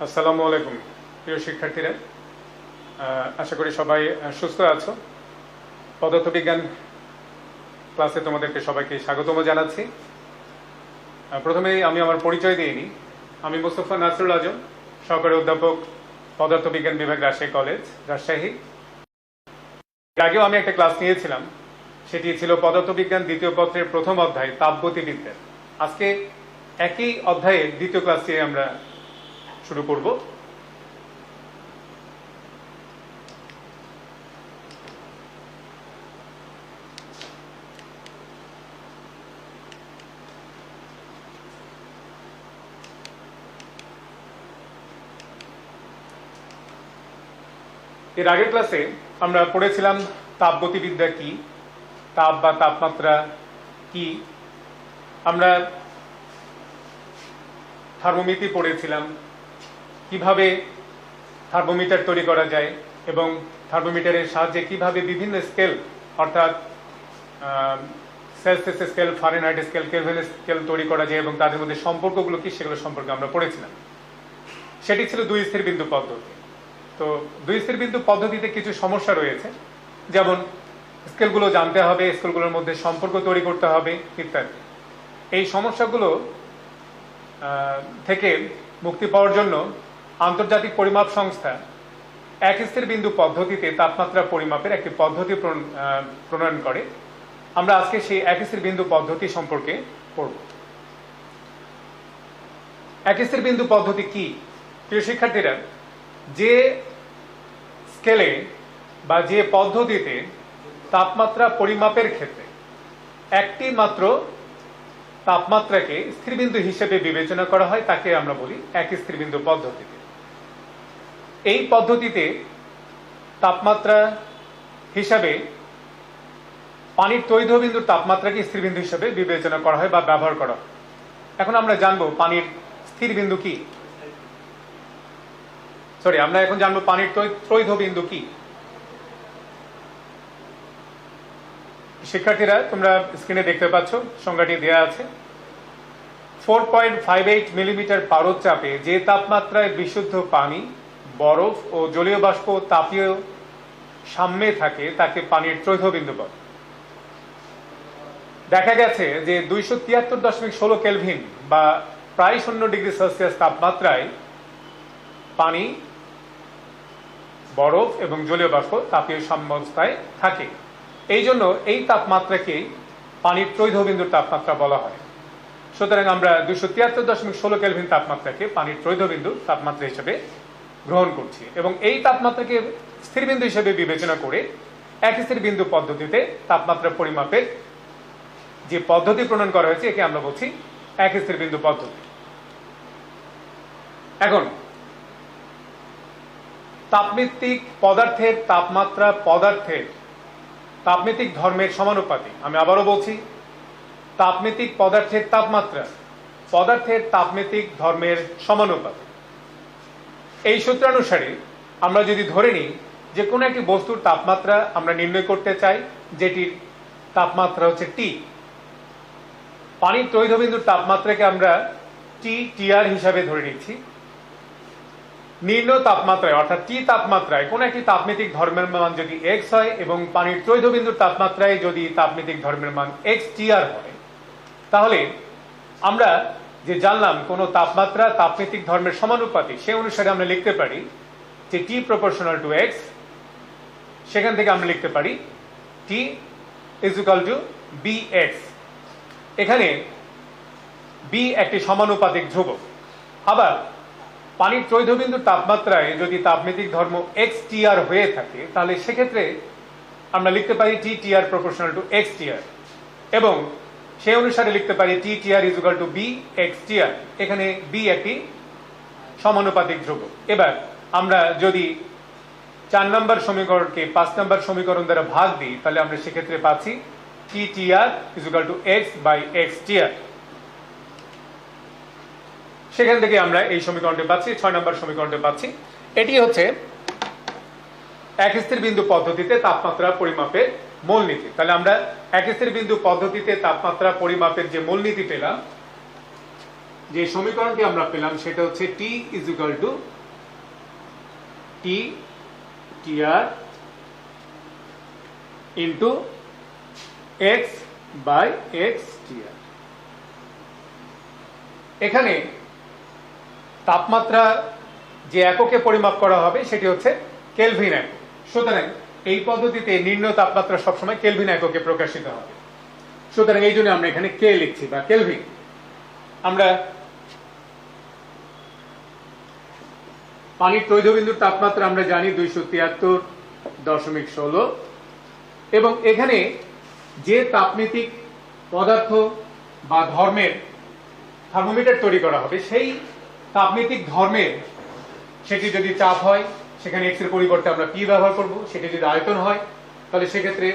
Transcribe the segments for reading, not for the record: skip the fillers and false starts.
আসসালামু আলাইকুম প্রিয় শিক্ষার্থীরা, আশা করি সবাই সুস্থ আছো। পদার্থবিজ্ঞান ক্লাসে তোমাদেরকে সবাইকে স্বাগতম জানাচ্ছি। প্রথমেই আমি আমার পরিচয় দিয়ে নিই। আমি মোস্তফা নাসরুল আজম, সহকারী অধ্যাপক, পদার্থবিজ্ঞান বিভাগ, রাজশাহী কলেজ, রাজশাহী। এর আগেও আমি একটা ক্লাস নিয়েছিলাম, সেটি ছিল পদার্থবিজ্ঞান দ্বিতীয় পত্রের প্রথম অধ্যায় তাপগতিবিদ্যা। আজকে একই অধ্যায়ের দ্বিতীয় ক্লাসটি আমরা শুরু করব। এর আগের ক্লাসে আমরা পড়েছিলাম তাপগতিবিদ্যা কি, তাপ বা তাপমাত্রা কি। আমরা থার্মোমিটার পড়েছিলাম, কিভাবে থার্মোমিটার তৈরি করা যায় এবং থার্মোমিটারের সাহায্যে কিভাবে বিভিন্ন স্কেল, অর্থাৎ Celsius scale, Fahrenheit scale, Kelvin scale তৈরি করা যায় এবং তাদের মধ্যে সম্পর্কগুলো কি সেগুলো সম্পর্কে আমরা পড়েছিলাম। সেটি ছিল দুই স্থির বিন্দু পদ্ধতি। তো দুই স্থির বিন্দু পদ্ধতিতে কিছু সমস্যা রয়েছে, যেমন স্কেলগুলো জানতে হবে, স্কেলগুলোর মধ্যে সম্পর্ক তৈরি করতে হবে ইত্যাদি। এই সমস্যাগুলো থেকে মুক্তি পাওয়ার জন্য আন্তর্জাতিক পরিমাপ সংস্থা এক স্থির বিন্দু পদ্ধতিতে তাপমাত্রা পরিমাপের একটি পদ্ধতি প্রণয়ন করে। আমরা আজকে সেই এক স্থির বিন্দু পদ্ধতি সম্পর্কে পড়ব। এক স্থির বিন্দু পদ্ধতি কি? প্রিয় শিক্ষার্থীরা, যে স্কেলে বা যে পদ্ধতিতে তাপমাত্রা পরিমাপের ক্ষেত্রে একটি মাত্র তাপমাত্রাকে স্থিরবিন্দু হিসেবে বিবেচনা করা হয় তাকে আমরা বলি এক স্থিরবিন্দু পদ্ধতিতে। এই পদ্ধতিতে তাপমাত্রা হিসাবে পানির তৈধবিন্দুর তাপমাত্রাকে স্থিরবিন্দু হিসেবে বিবেচনা করা হয় বা ব্যবহার করা হয়। এখন আমরা জানবো পানির স্থিরবিন্দু কি, আমরা এখন জানবো পানির ত্রৈধবিন্দু কি। শিক্ষার্থীরা, তোমরা স্ক্রিনে দেখতে পাচ্ছ, সংজ্ঞাটি দেয়া আছে। 4.58 মিলিমিটার পারদ চাপে যে তাপমাত্রায় বিশুদ্ধ পানি, বরফ ও জলীয় বাষ্প তাপীয় সাম্যে থাকে তাকে পানির ত্রৈধবিন্দু বলে। দেখা গেছে যে 273.16 কেলভিন বা প্রায় 0 ডিগ্রি সেলসিয়াস তাপমাত্রায় পানি, বরফ এবং জলীয় বাষ্প তাপীয় সাম্যাবস্থায় থাকে। এই জন্য এই তাপমাত্রাকেই পানির ত্রৈধবিন্দুর তাপমাত্রা বলা হয়। সুতরাং আমরা 273.16 কেলভিন তাপমাত্রাকে পানির ত্রৈধবিন্দু তাপমাত্রা হিসেবে গ্রহণ করছি এবং এই তাপমাত্রাকে স্থিরবিন্দু হিসেবে বিবেচনা করে এক স্থির বিন্দু পদ্ধতিতে তাপমাত্রা পরিমাপের যে পদ্ধতি প্রণয়ন করা হয়েছে একে আমরা বলছি এক স্থির বিন্দু পদ্ধতি। এখন তাপমিতিক পদার্থের তাপমাত্রা পদার্থের তাপমিতিক ধর্মের সমানুপাতিক। আমি আবারও বলছি, তাপমিতিক পদার্থের তাপমাত্রা পদার্থের তাপমিতিক ধর্মের সমানুপাতিক। এই সূত্রানুসারে আমরা যদি ধরে নিই যে কোনো একটি বস্তুর তাপমাত্রা আমরা নির্ণয় করতে চাই, যেটির তাপমাত্রা হচ্ছে টি। পানির ত্রৈধবিন্দুর তাপমাত্রাকে আমরা টিআর হিসাবে ধরে নিচ্ছি। নির্ণয় তাপমাত্রায় অর্থাৎ টি তাপমাত্রায় কোন একটি তাপমিতিক ধর্মের মান যদি এক্স হয় এবং পানির ত্রৈধবিন্দুর তাপমাত্রায় যদি তাপমিতিক ধর্মের মান এক্স টিআর হয়, তাহলে আমরা যে জানলাম কোন তাপমাত্রা তাপমিতিক ধর্মের সমানুপাতিক, সে অনুসারে আমরা লিখতে পারি যে টি প্রপোর্শনাল টু এক্স। সেখান থেকে আমরা লিখতে পারি T is equal to B X. এখানে বি একটি সমানুপাতিক ধ্রুবক। আবার পানির ত্রৈধবিন্দুর তাপমাত্রায় যদি তাপমিতিক ধর্ম এক্স টিআর হয়ে থাকে, তাহলে সেক্ষেত্রে আমরা লিখতে পারি T TR proportional to X TR এবং সেই অনুসারে লিখতে পারি T TR is equal to B X TR. এখানে বি একটি সমানুপাতিক ধ্রুবক। এবার আমরা যদি 4 নম্বর সমীকরণকে 5 নম্বর সমীকরণ দ্বারা ভাগ দিই, তাহলে আমরা সেক্ষেত্রে পাচ্ছি T TR is equal to X by X TR. সেখান থেকে আমরা এই সমীকরণটি পাচ্ছি, 6 নম্বর সমীকরণটি পাচ্ছি। এটি হচ্ছে এক স্থির বিন্দু পদ্ধতিতে তাপমাত্রা পরিমাপের মূলনীতি। তাহলে আমরা এক স্থির বিন্দু পদ্ধতিতে তাপমাত্রা পরিমাপের যে মূলনীতি পেলাম, যে সমীকরণটি আমরা পেলাম সেটা হচ্ছে T is equal to T TR into X by X TR. এখানে তাপমাত্রা যে এককে পরিমাপ করা হবে সেটি হচ্ছে কেলভিন একক। সুতরাং এই পদ্ধতিতে নির্ণয় তাপমাত্রা সবসময় কেলভিন এককে প্রকাশিত হবে। সুতরাং এই জন্য আমরা এখানে কে লিখছি বা কেলভিন। আমরা পানির তৈধবিন্দুর তাপমাত্রা আমরা জানি 273.16 এবং এখানে যে তাপনীতিক পদার্থ বা ধর্মের থার্মোমিটার তৈরি করা হবে সেই তাপনীতিক ধর্মের সেটি যদি চাপ হয় সেখানে এক্স এর পরিবর্তে আমরা পি ব্যবহার করব, সেটি যদি আয়তন হয় তাহলে সেক্ষেত্রে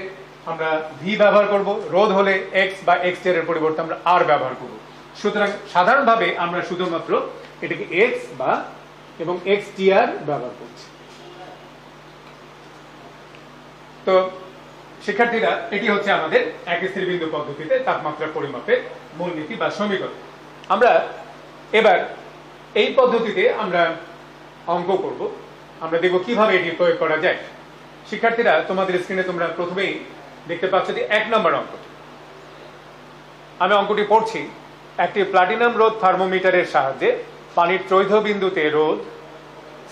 আমরা ভি ব্যবহার করব, রোধ হলে এক্স বা এক্স এর পরিবর্তে আমরা আর ব্যবহার করব। সুতরাং সাধারণভাবে আমরা শুধুমাত্র এটাকে এক্স বা এবং এক্স টি আর ব্যবহার করছি। তো শিক্ষার্থীরা এটি হচ্ছে আমাদের এক স্থির বিন্দু পদ্ধতিতে তাপমাত্রা পরিমাপের মূলনীতি বা সমীকরণ। আমরা এবার এই পদ্ধতিতে আমরা অঙ্ক করব, আমরা দেখব কিভাবে এটি প্রয়োগ করা যায়। শিক্ষার্থীরা তোমাদের স্ক্রিনে তোমরা প্রথমেই দেখতে পাচ্ছ যে 1 নম্বর অঙ্ক। আমি অঙ্কটি পড়ছি। একটি প্লাটিনাম রোধ থার্মোমিটারের সাহায্যে পানির ত্রৈধ বিন্দুতে রোধ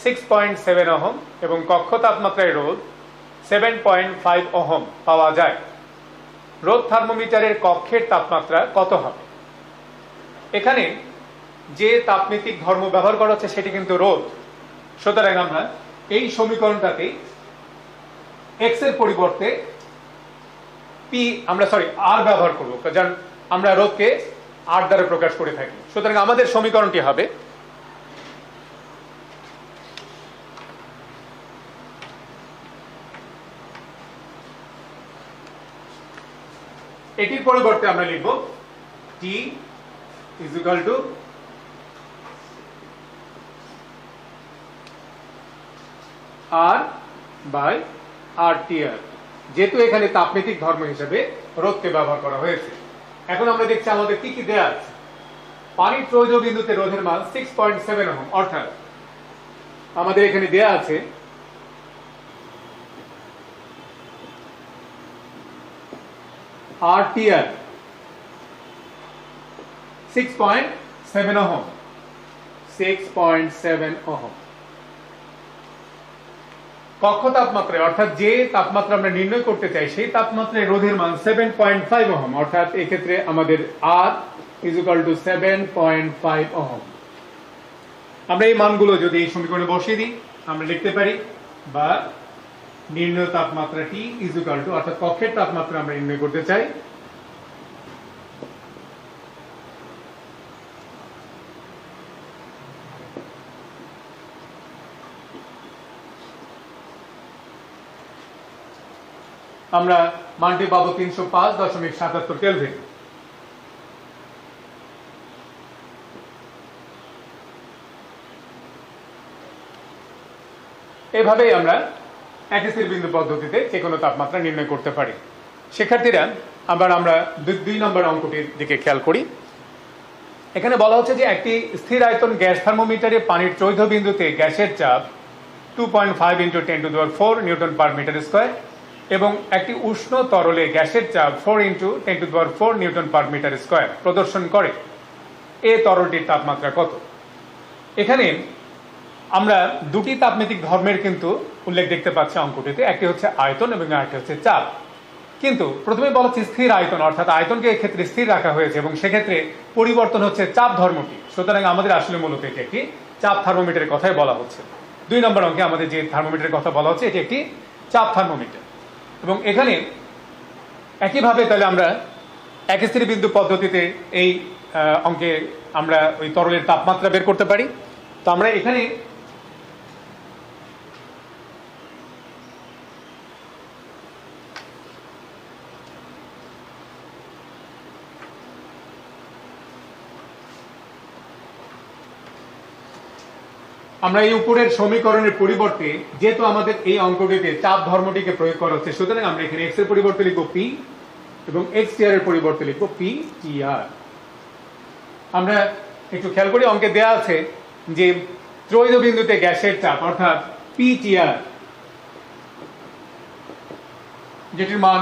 6.7 ওহম এবং কক্ষ তাপমাত্রায় রোধ 7.5 ওহম পাওয়া যায়। রোধ থার্মোমিটারের কক্ষের তাপমাত্রা কত হবে? এখানে যে তাপনীতিক ধর্ম ব্যবহার করা হচ্ছে সেটি কিন্তু রোধ। সুতরাং আমরা এই সমীকরণটাতে এক্স এর পরিবর্তে পি আর ব্যবহার করব, কারণ আমরা রোধকে আর দ্বারা প্রকাশ করে থাকি। সুতরাং আমাদের সমীকরণটি হবে এটির পরিবর্তে আমরা লিখব T is equal to R by R T R, যেহেতু এখানে তাপনীতিক ধর্ম হিসেবে রোধকে ব্যবহার করা হয়েছে। এখন আমরা দেখছি আমাদের কি কি দেয়া আছে। পানির ত্রৈধ বিন্দুতে রোধের মান 6.7 ওহম, অর্থাৎ আমাদের এখানে দেয়া আছে আর টি আর 6.7 ওহম, 6.7 ওহম। কক্ষ তাপমাত্রায় অর্থাৎ যে তাপমাত্রা আমরা নির্ণয় করতে চাই সেই তাপমাত্রায় রোধের মান 7.5 ওহম, অর্থাৎ এক্ষেত্রে আমাদের আর ইজ ইকুয়াল টু 7.5 ওহম। আমরা এই মানগুলো যদি এই সমীকরণে বসিয়ে দিই আমরা লিখতে পারি বা নির্ণয় তাপমাত্রা টি ইজ ইকুয়াল টু, অর্থাৎ কক্ষের তাপমাত্রা আমরা নির্ণয় করতে চাই, আমরা মানটি পাবো 305.77 কেলভিন। এভাবেই আমরা এক স্থির বিন্দু পদ্ধতিতে যে কোনো তাপমাত্রা নির্ণয় করতে পারি। শিক্ষার্থীরা আবার আমরা 2 নম্বর অঙ্কটির দিকে খেয়াল করি। এখানে বলা হচ্ছে যে একটি স্থির আয়তন গ্যাস থার্মোমিটারে পানির ত্রৈধ বিন্দুতে গ্যাসের চাপ 2.5 × 10⁴ নিউটন পার মিটার স্কয়ার এবং একটি উষ্ণ তরলে গ্যাসের চাপ 4 × 10⁴ নিউটন পার মিটার স্কয়ার প্রদর্শন করে। এ তরলটির তাপমাত্রা কত? এখানে আমরা দুটি তাপনীতিক ধর্মের কিন্তু উল্লেখ দেখতে পাচ্ছি অঙ্কটিতে, একটি হচ্ছে আয়তন এবং আরেকটি হচ্ছে চাপ। কিন্তু প্রথমে বলা হচ্ছে স্থির আয়তন, অর্থাৎ আয়তনকে এক্ষেত্রে স্থির রাখা হয়েছে এবং সেক্ষেত্রে পরিবর্তন হচ্ছে চাপ ধর্মটি। সুতরাং আমাদের আসলে মূলত এটি একটি চাপ থার্মোমিটারের কথাই বলা হচ্ছে। 2 নম্বর অঙ্কে আমাদের যে থার্মোমিটারের কথা বলা হচ্ছে এটি একটি চাপ থার্মোমিটার। এবং এখানে একইভাবে তাহলে আমরা এক স্থির বিন্দু পদ্ধতিতে এই অঙ্কে আমরা ওই তরলের তাপমাত্রা বের করতে পারি। তো আমরা এখানে আমরা এই উপরের সমীকরণের পরিবর্তে যেহেতু আমাদের এই অঙ্কটিতে চাপ ধর্মটিকে প্রয়োগ করা হচ্ছে, সুতরাং আমরা এখানে এক্স এর পরিবর্তে লিখব পি এবং এক্স টি আর এর পরিবর্তে লিখব পি টি আর। আমরা একটু খেয়াল করি, অঙ্কে দেয়া আছে যে ত্রৈধ বিন্দুতে গ্যাসের চাপ অর্থাৎ পিটিআর, যেটির মান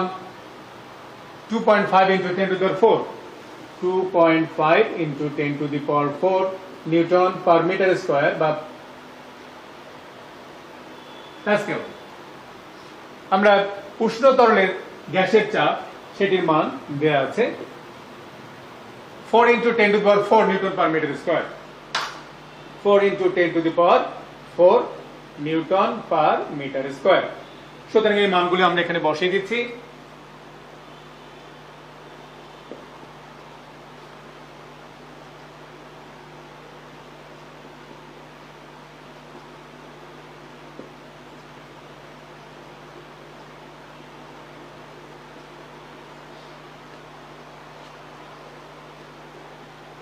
2.5 into 10 to the power 4, 2.5 into 10 to the power 4 newton per metre square বা প্যাসকেল। আমরা উষ্ণ তরলের গ্যাসের চাপ সেটির মান দেয়া আছে 4 into 10 to the power 4 newton per metre square, 4 into 10 to the power 4 newton per metre square. সুতরাং এই মানগুলি আমরা এখানে বসিয়ে দিচ্ছি।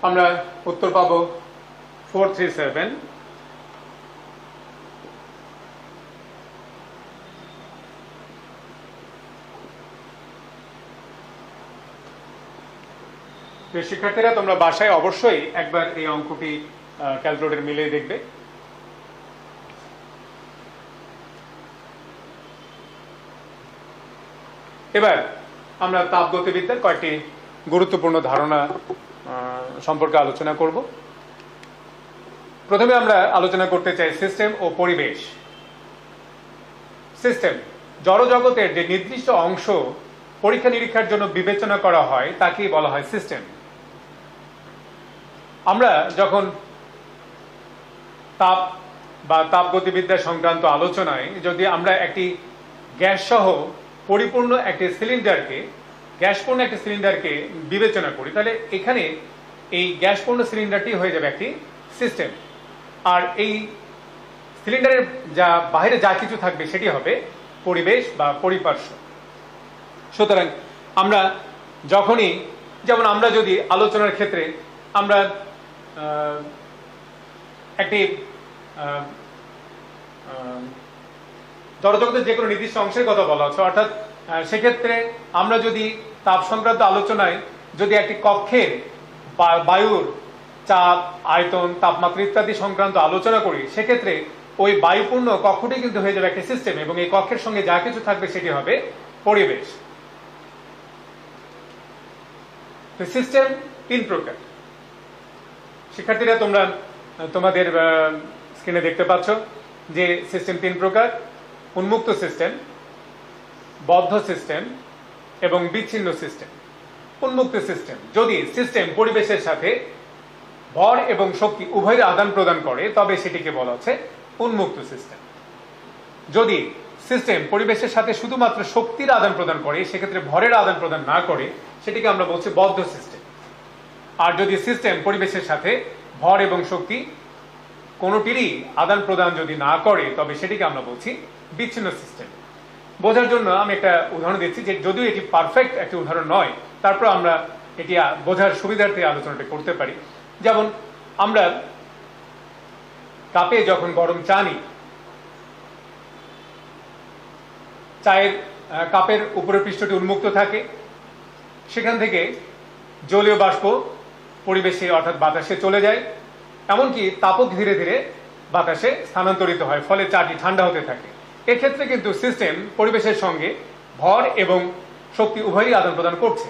আমরা উত্তর পাবো 437। শিক্ষার্থীরা তোমরা বাসায় অবশ্যই একবার এই অঙ্কটি ক্যালকুলেটর মিলিয়ে দেখবে। এবার আমরা তাপগতিবিদ্যার কয়েকটি গুরুত্বপূর্ণ ধারণা সম্পর্কে আলোচনা করব। প্রথমে আমরা আলোচনা করতে চাই সিস্টেম ও পরিবেশ। সিস্টেম জড়জগতের যে নির্দিষ্ট অংশ পরীক্ষা নিরীক্ষার জন্য বিবেচনা করা হয় তাকেই বলা হয় সিস্টেম। আমরা যখন তাপ বা তাপগতিবিদ্যা সংক্রান্ত আলোচনায় যদি আমরা একটি গ্যাস সহ পরিপূর্ণ একটি সিলিন্ডারকে, গ্যাসপূর্ণ একটি সিলিন্ডারকে বিবেচনা করি, তাহলে এখানে এই গ্যাসপূর্ণ সিলিন্ডারটি হয়ে যাবে একটি সিস্টেম। আর এই সিলিন্ডারের যা বাইরে যা কিছু থাকবে সেটি হবে পরিবেশ বা পরিপার্শ্ব। সুতরাং আমরা যখনই, যেমন আমরা যদি আলোচনার ক্ষেত্রে আমরা একটি জড়জগতের যে কোনো নির্দিষ্ট অংশের কথা বলা হচ্ছে, অর্থাৎ সেক্ষেত্রে আমরা যদি তাপ সংক্রান্ত আলোচনায় যদি একটি কক্ষের বায়ুর চাপ, আয়তন, তাপমাত্রা ইত্যাদি সংক্রান্ত আলোচনা করি, সেক্ষেত্রে ওই বায়ুপূর্ণ কক্ষটি কিন্তু হয়ে যাবে একটি সিস্টেম এবং এই কক্ষের সঙ্গে যা কিছু থাকবে সেটি হবে পরিবেশ। সিস্টেম 3 প্রকার। শিক্ষার্থীরা তোমরা তোমাদের স্ক্রিনে দেখতে পাচ্ছ যে সিস্টেম 3 প্রকার: উন্মুক্ত সিস্টেম, বদ্ধ সিস্টেম এবং বিচ্ছিন্ন সিস্টেম। উন্মুক্ত সিস্টেম, যদি সিস্টেম পরিবেশের সাথে ভর এবং শক্তি উভয়ের আদান প্রদান করে তবে সেটিকে বলা হচ্ছে উন্মুক্ত সিস্টেম। যদি সিস্টেম পরিবেশের সাথে শুধুমাত্র শক্তির আদান প্রদান করে, সেক্ষেত্রে ভরের আদান প্রদান না করে, সেটিকে আমরা বলছি বদ্ধ সিস্টেম। আর যদি সিস্টেম পরিবেশের সাথে ভর এবং শক্তি কোনোটিরই আদান প্রদান যদি না করে তবে সেটিকে আমরা বলছি বিচ্ছিন্ন সিস্টেম। বোঝার জন্য আমি একটা উদাহরণ দিচ্ছি, যে যদিও এটি পারফেক্ট একটি উদাহরণ নয়, তারপর আমরা এটি বোঝার সুবিধার্থে আলোচনাটা করতে পারি। যেমন আমরা কাপে যখন গরম চা নিই, চায়ের কাপের উপরের পৃষ্ঠটি উন্মুক্ত থাকে, সেখান থেকে জলীয় বাষ্প পরিবেশে অর্থাৎ বাতাসে চলে যায়, এমনকি তাপক ধীরে ধীরে বাতাসে স্থানান্তরিত হয়, ফলে চাটি ঠান্ডা হতে থাকে। এক্ষেত্রে কিন্তু সিস্টেম পরিবেশের সঙ্গে ভর এবং শক্তি উভয়ই আদান প্রদান করছে,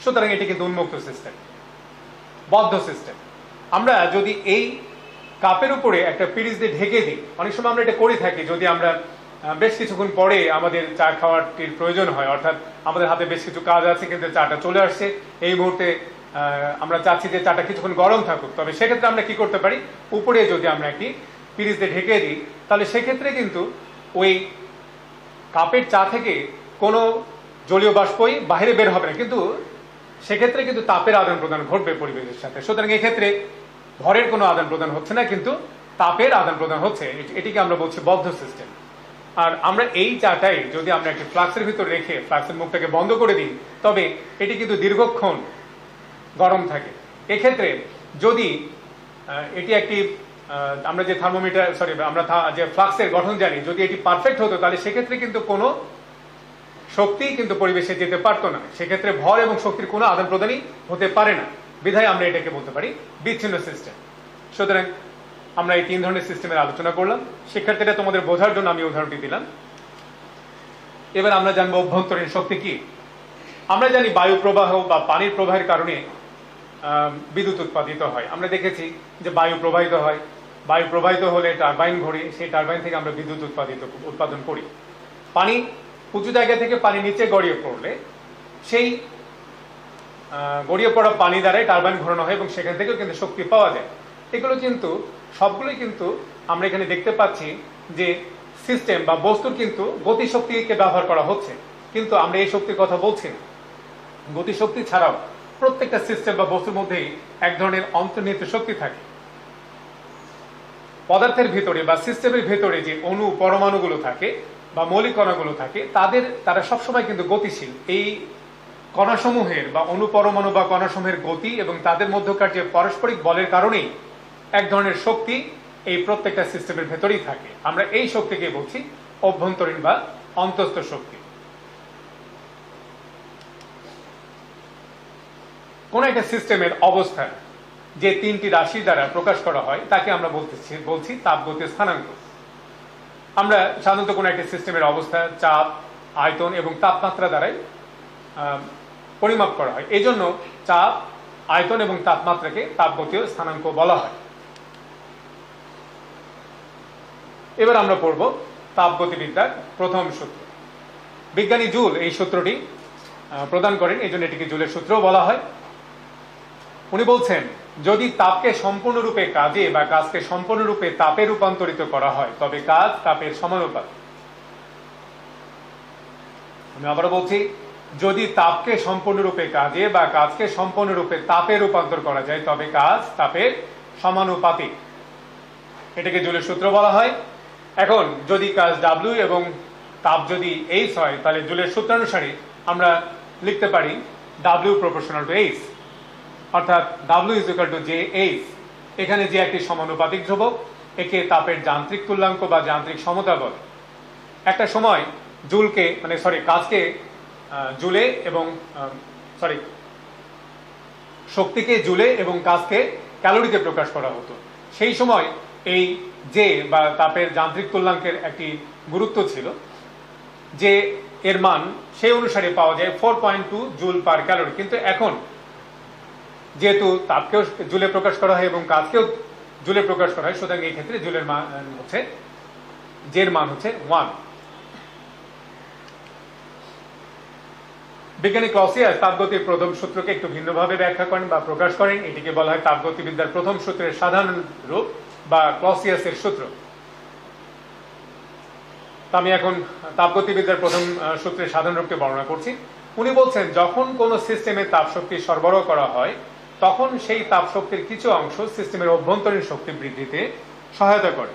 সুতরাং এটি কিন্তু উন্মুক্ত সিস্টেম। বদ্ধ সিস্টেম, আমরা যদি এই কাপের উপরে একটা পিরিচ দিয়ে ঢেকে দিই, অনেক সময় আমরা এটা করে থাকি, যদি আমরা বেশ কিছুক্ষণ পরে আমাদের চা খাওয়াটির প্রয়োজন হয়, অর্থাৎ আমাদের হাতে বেশ কিছু কাজ আছে কিন্তু চাটা চলে আসছে, এই মুহূর্তে আমরা চাচ্ছি যে চাটা কিছুক্ষণ গরম থাকুক, তবে সেক্ষেত্রে আমরা কি করতে পারি, উপরে যদি আমরা একটি পিরিচ দিয়ে ঢেকে দিই, তাহলে সেক্ষেত্রে কিন্তু ওই কাপের চা থেকে কোনো জলীয় বাষ্পই বাইরে বের হবে না, কিন্তু সেক্ষেত্রে কিন্তু তাপের আদান প্রদান ঘটবে পরিবেশের সাথে। সুতরাং এক্ষেত্রে ভরের কোনো আদান প্রদান হচ্ছে না, কিন্তু তাপের আদান প্রদান হচ্ছে, এটিকে আমরা বলছি বদ্ধ সিস্টেম। আর আমরা এই চাটাই যদি আমরা একটি ফ্লাক্সের ভিতর রেখে ফ্লাক্সের মুখটাকে বন্ধ করে দিই, তবে এটি কিন্তু দীর্ঘক্ষণ গরম থাকে। এক্ষেত্রে যদি এটি একটি আমরা যে থার্মোমিটার আমরা যে ফ্লাক্সের গঠন জানি, যদি এটি পারফেক্ট হতো তাহলে সেক্ষেত্রে কিন্তু কোনো শক্তি কিন্তু পরিবেশে যেতে পারতো না, সেক্ষেত্রে ভর এবং শক্তির কোনো আদান প্রদানই হতে পারে না। বিধায় আমরা এটাকে বলতে পারি বিচ্ছিন্ন সিস্টেম। সুতরাং আমরা এই 3 ধরনের সিস্টেমের আলোচনা করলাম। শিক্ষার্থীরা তোমাদের বোঝার জন্য আমি উদাহরণটি দিলাম। এবার আমরা জানবো অভ্যন্তরীণ শক্তি কি। আমরা জানি বায়ু প্রবাহ বা পানির প্রবাহের কারণে বিদ্যুৎ উৎপাদিত হয়। আমরা দেখেছি যে বায়ু প্রবাহিত হয়, বায়ু প্রবাহিত হলে টারবাইন ঘোরে, সেই টারবাইন থেকে আমরা বিদ্যুৎ উৎপাদন করি। পানি উঁচু জায়গা থেকে পানি নিচে গড়িয়ে পড়লে সেই গড়িয়ে পড়া পানি দ্বারাই টারবাইন ঘোরানো হয় এবং সেখান থেকেও কিন্তু শক্তি পাওয়া যায়। এগুলো কিন্তু সবগুলোই কিন্তু আমরা এখানে দেখতে পাচ্ছি যে সিস্টেম বা বস্তুর কিন্তু গতিশক্তিকে ব্যবহার করা হচ্ছে, কিন্তু আমরা এই শক্তির কথা বলছি না। গতিশক্তি ছাড়াও প্রত্যেকটা সিস্টেম বা বস্তুর মধ্যেই এক ধরনের অন্তর্নিহিত শক্তি থাকে। পদার্থের ভিতরে বা সিস্টেমের ভিতরে যে অণু পরমাণুগুলো থাকে বা মৌলিক কণাগুলো থাকে তারা সবসময় কিন্তু গতিশীল। এই কণাসমূহের বা অণু পরমাণু বা কণাসমূহের গতি এবং তাদের মধ্যকার যে পারস্পরিক বলের কারণেই এক ধরনের শক্তি এই প্রত্যেকটা সিস্টেমের ভেতরেই থাকে। আমরা এই শক্তিকে বলছি অভ্যন্তরীণ বা অন্তস্থ শক্তি। কোন একটা সিস্টেমের অবস্থা যে 3টি রাশি দ্বারা প্রকাশ করা হয় তাকে আমরা বলছি তাপগতীয় স্থানাঙ্ক। আমরা সাধারণত কোন একটা সিস্টেমের অবস্থা চাপ, আয়তন এবং তাপমাত্রা দ্বারাই পরিমাপ করা হয়। এই জন্য চাপ, আয়তন এবং তাপমাত্রাকে তাপগতীয় স্থানাঙ্ক বলা হয়। এবার আমরা পড়ব তাপগতিবিদ্যার প্রথম সূত্র। বিজ্ঞানী জুল এই সূত্রটি প্রদান করেন, এই জন্য এটিকে জুলের সূত্রও বলা হয়। উনি বলছেন, যদি তাপকে সম্পূর্ণরূপে কাজে বা কাজকে সম্পূর্ণরূপে তাপে রূপান্তরিত করা হয় তবে কাজ তাপের সমানুপাত। আমি আবারও বলছি, যদি তাপকে সম্পূর্ণরূপে কাজে বা কাজকে সম্পূর্ণরূপে তাপে রূপান্তর করা যায় তবে কাজ তাপের সমানুপাতিক। এটাকে জুলের সূত্র বলা হয়। এখন যদি কাজ W এবং তাপ যদি H হয় তাহলে জুলের সূত্রানুসারে আমরা লিখতে পারি W proportional to H, অর্থাৎ W is equal to JH। এখানে যে একটি সমানুপাতিক ধ্রুবক, একে তাপের যান্ত্রিক তুল্যাঙ্ক বা যান্ত্রিক সমতা বলে। একটা সময় কাজকে জুলে এবং শক্তিকে জুলে এবং কাজকে ক্যালোরিতে প্রকাশ করা হতো। সেই সময় এই যে বা তাপের যান্ত্রিক তুল্যাঙ্কের একটি গুরুত্ব ছিল, যে এর মান সেই অনুসারে পাওয়া যায় 4.2 জুল পার ক্যালোরি। কিন্তু এখন যেহেতু তাপকেও জুলে প্রকাশ করা হয় এবং কাজকেও জুলে প্রকাশ করা হয়, সুতরাং এই ক্ষেত্রে জুলের মান হচ্ছে জের মান হচ্ছে 1। বিজ্ঞানী ক্লসিয়াস তাপগতির প্রথম সূত্রকে একটু ভিন্নভাবে ব্যাখ্যা করেন বা প্রকাশ করেন। এটিকে বলা হয় তাপগতিবিদ্যার প্রথম সূত্রের সাধারণ রূপ বা ক্লসিয়াসের সূত্র। আমি এখন তাপগতিবিদ্যার প্রথম সূত্রের সাধারণ রূপকে বর্ণনা করছি। উনি বলছেন, যখন কোন সিস্টেমে তাপশক্তি সরবরাহ করা হয় তখন সেই তাপশক্তির কিছু অংশ সিস্টেমের অভ্যন্তরীণ শক্তি বৃদ্ধিতে সহায়তা করে।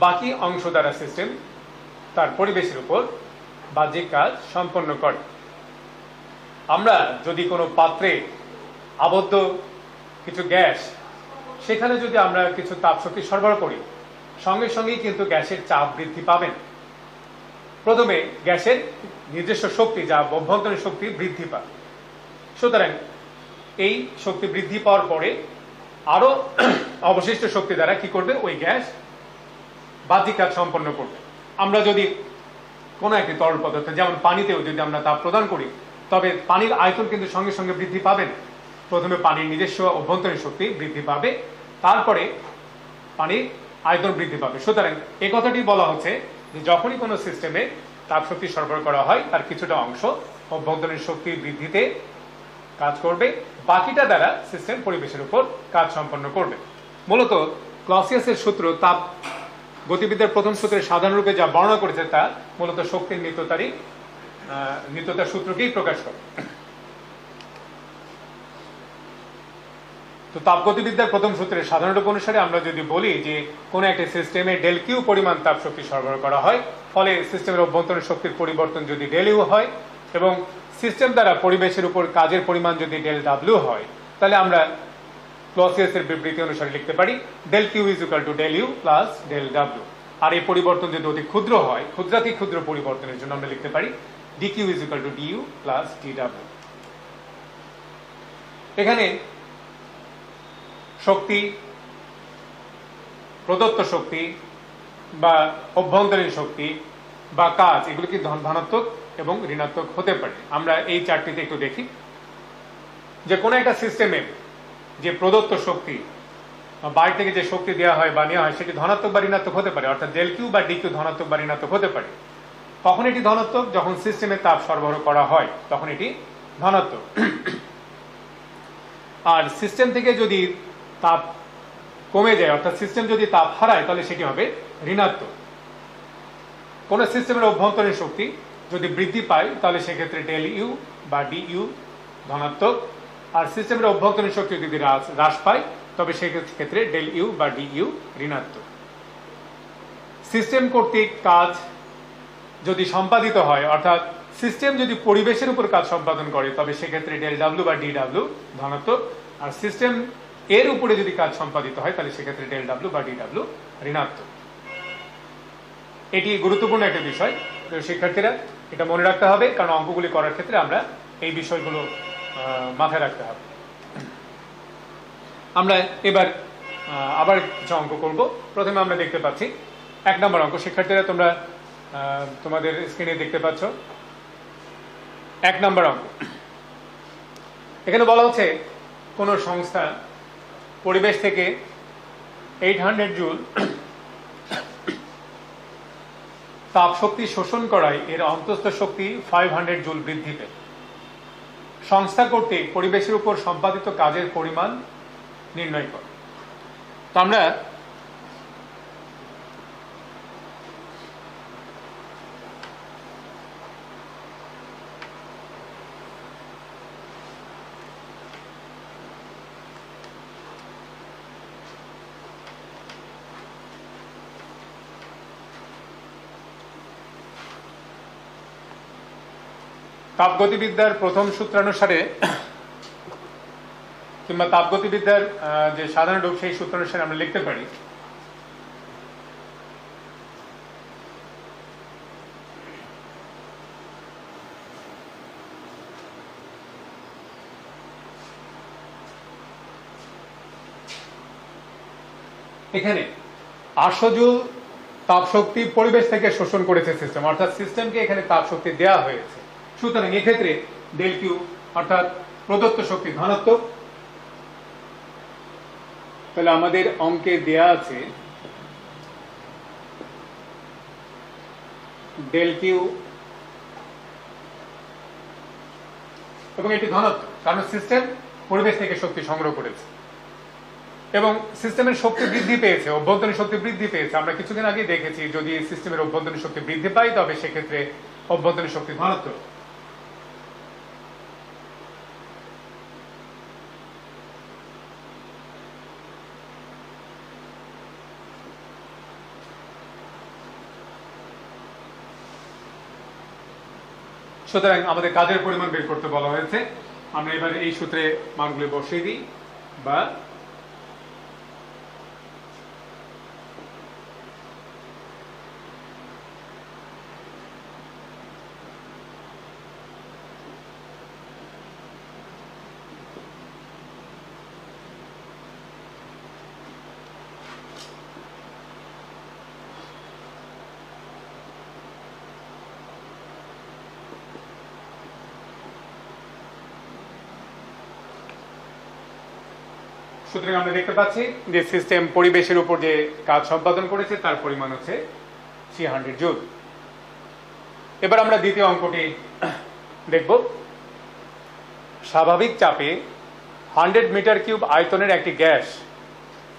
বাকি অংশ দ্বারা সিস্টেম তার পরিবেশের উপর বাহ্যিক কাজ সম্পন্ন করে। আমরা যদি কোনো পাত্রে আবদ্ধ কিছু গ্যাস, সেখানে যদি আমরা কিছু তাপশক্তি সরবরাহ করি, সঙ্গে সঙ্গেই কিন্তু গ্যাসের চাপ বৃদ্ধি পাবেন। প্রথমে গ্যাসের নিজস্ব শক্তি যা অভ্যন্তরীণ শক্তি বৃদ্ধি পায়। সুতরাং এই শক্তি বৃদ্ধি পাওয়ার পরে আরো অবশিষ্ট শক্তি দ্বারা কি করবে, ওই গ্যাস বাহ্যিক কাজ সম্পন্ন করবে। আমরা যদি কোনো একটি তরল পদার্থ যেমন পানিতেও যদি আমরা তাপ প্রদান করি, তবে পানির আয়তন কিন্তু সঙ্গে সঙ্গে বৃদ্ধি পাবে না। প্রথমে পানির নিজস্ব অভ্যন্তরীণ শক্তি বৃদ্ধি পাবে, তারপরে পানির আয়তন বৃদ্ধি পাবে। সুতরাং এই কথাটি বলা হচ্ছে যে যখনই কোনো সিস্টেমে তাপশক্তি সরবরাহ করা হয় তার কিছুটা অংশ অভ্যন্তরীণ শক্তি বৃদ্ধিতে কাজ করবে, বাকিটা দ্বারা সিস্টেম পরিবেশের উপর কাজ সম্পন্ন করবে। মূলত ক্লসিয়াসের সূত্র তাপ গতিবিদ্যার প্রথম সূত্রের সাধারণ রূপে যা বর্ণনা করেছে তা মূলত শক্তির নিত্যতার সূত্রকেই প্রকাশ করে। তো তাপগতিবিদ্যার প্রথম সূত্রের সাধারণ রূপ অনুসারে আমরা যদি বলি যে কোন একটা সিস্টেমে ডেল কিউ পরিমাণ তাপ শক্তি সরবরাহ করা হয়, ফলে সিস্টেমের অভ্যন্তরীণ শক্তির পরিবর্তন যদি ডেল ইউ হয় এবং সিস্টেম দ্বারা পরিবেশের উপর কাজের পরিমাণ যদি ডেল ডাব্লিউ হয়, তাহলে আমরা ক্লসিয়াসের বিবৃতি অনুসারে লিখতে পারি del Q is equal to del U plus del W. আর এই পরিবর্তন যদি অতি ক্ষুদ্র হয়, ক্ষুদ্রাতি ক্ষুদ্র পরিবর্তনের জন্য আমরা লিখতে পারি D Q is equal to D U plus D W. এখানে শক্তি, প্রদত্ত শক্তি বা অভ্যন্তরীণ শক্তি বা কাজ, এগুলো কি ধনাত্মক এবং ঋণাত্মক হতে পারে। আমরা এই চারটিতে একটু দেখি যে কোনো একটা সিস্টেমে যে প্রদত্ত শক্তি বাইরে থেকে যে শক্তি দেওয়া হয় বা নেওয়া হয় সেটি ধনাত্মক বা ঋণাত্মক হতে পারে, অর্থাৎ ডেল কিউ বা ডি কিউ ধনাত্মক বা ঋণাত্মক হতে পারে। কখন এটি ধনাত্মক? যখন সিস্টেমে তাপ সরবরাহ করা হয় তখন এটি ধনাত্মক। আর সিস্টেম থেকে যদি তাপ কমে যায়, অর্থাৎ সিস্টেম যদি তাপ হারায়, তাহলে সেটি হবে ঋণাত্মক। কোন সিস্টেমের অভ্যন্তরীণ শক্তি যদি বৃদ্ধি পায় তাহলে সেক্ষেত্রে ডেল ইউ বা ডি ইউ ধনাত্মক, আর সিস্টেমের অভ্যন্তরীণ শক্তি যদি হ্রাস পায় তবে সেক্ষেত্রে ডেল ইউ বা ডি ইউ ঋণাত্মক। সিস্টেম কর্তৃক কাজ যদি সম্পাদিত হয়, অর্থাৎ সিস্টেম যদি পরিবেশের উপর কাজ সম্পাদন করে তবে সেক্ষেত্রে ডেল ডাব্লিউ বা ডি ডাব্লিউ ধনাত্মক, আর সিস্টেম এর উপরে যদি কাজ সম্পাদিত হয় তাহলে সেক্ষেত্রে ডেল ডাব্লিউ বা ডি ডাব্লিউ ঋণাত্মক। এটি গুরুত্বপূর্ণ একটা বিষয়, শিক্ষার্থীরা এটা মনে রাখতে হবে, কারণ অঙ্কগুলি করার ক্ষেত্রে আমরা এই বিষয়গুলো মাথায় রাখতে হবে। আমরা এবার আবার কিছু অঙ্ক করব। প্রথমে আমরা দেখতে পাচ্ছি 1 নম্বর অঙ্ক। শিক্ষার্থীরা তোমরা তোমাদের স্ক্রিনে দেখতে পাচ্ছ 1 নম্বর অঙ্ক। এখানে বলা হচ্ছে কোন সংস্থা পরিবেশ থেকে 800 জুল তাপ শক্তি শোষণ করায় এর অন্তঃস্থ শক্তি 500 জুল বৃদ্ধি পেল। সংস্থা কর্তৃক পরিবেশের উপর সম্পাদিত কাজের পরিমাণ নির্ণয় করে। তো আমরা তাপগতিবিদ্যার প্রথম সূত্রানুসারে কিংবা তাপগতিবিদ্যার যে সাধারণ রূপ সেই সূত্রানুসারে আমরা লিখতে পারি এখানে 800 জুল তাপ শক্তি পরিবেশ থেকে শোষণ করেছে সিস্টেম, অর্থাৎ সিস্টেমকে এখানে তাপ শক্তি দেওয়া হয়েছে। সুতরাং এক্ষেত্রে ডেল কিউ অর্থাৎ প্রদত্ত শক্তি ধনাত্মক। তাহলে আমাদের অঙ্কে দেয়া আছে ডেল কিউ এবং এটি ধনাত্মক, কারণ সিস্টেম পরিবেশ থেকে শক্তি সংগ্রহ করেছে এবং সিস্টেমের শক্তি বৃদ্ধি পেয়েছে, অভ্যন্তরীণ শক্তি বৃদ্ধি পেয়েছে। আমরা কিছুদিন আগে দেখেছি যদি সিস্টেমের অভ্যন্তরীণ শক্তি বৃদ্ধি পায় তবে সেক্ষেত্রে অভ্যন্তরীণ শক্তি ধনাত্মক। সুতরাং আমাদের কাজের পরিমাণ বের করতে বলা হয়েছে। আমরা এবার এই সূত্রে মানগুলি বসিয়ে দিই বা সুতরাং আমরা দেখতে পাচ্ছি যে সিস্টেম পরিবেশের উপর যে কাজ সম্পাদন করেছে তার পরিমাণ হচ্ছে 300 জুল। এবার আমরা দ্বিতীয় অঙ্কটি দেখব। স্বাভাবিক চাপে 100 মিটার কিউব আয়তনের একটি গ্যাস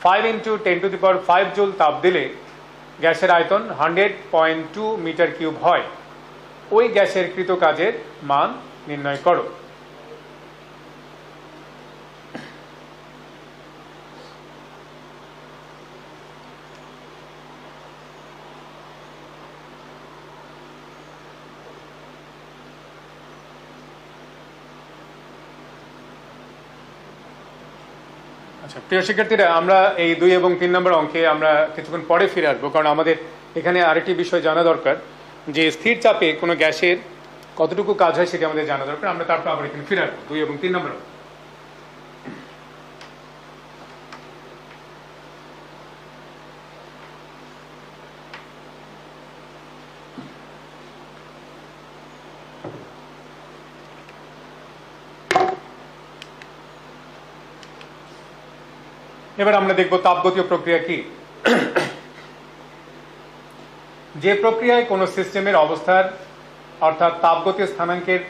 5 × 10⁵ জুল তাপ দিলে গ্যাসের আয়তন 100.2 মিটার কিউব হয়। ওই গ্যাসের কৃত কাজের মান নির্ণয় করো। আচ্ছা প্রিয় শিক্ষার্থীরা, আমরা এই 2 এবং 3 নম্বর অঙ্কে আমরা কিছুক্ষণ পরে ফিরে আসবো, কারণ আমাদের এখানে আরেকটি বিষয় জানা দরকার যে স্থির চাপে কোনো গ্যাসের কতটুকু কাজ হয় সেটি আমাদের জানা দরকার। আমরা তারপর আবার এখানে ফিরে আসবো 2 এবং 3 নম্বর অঙ্ক। এবার আমরা দেখব তাপগতীয় প্রক্রিয়া কি। যে প্রক্রিয়ায় কোনো সিস্টেমের অবস্থার অর্থাৎ তাপগতীয় স্থানাঙ্কের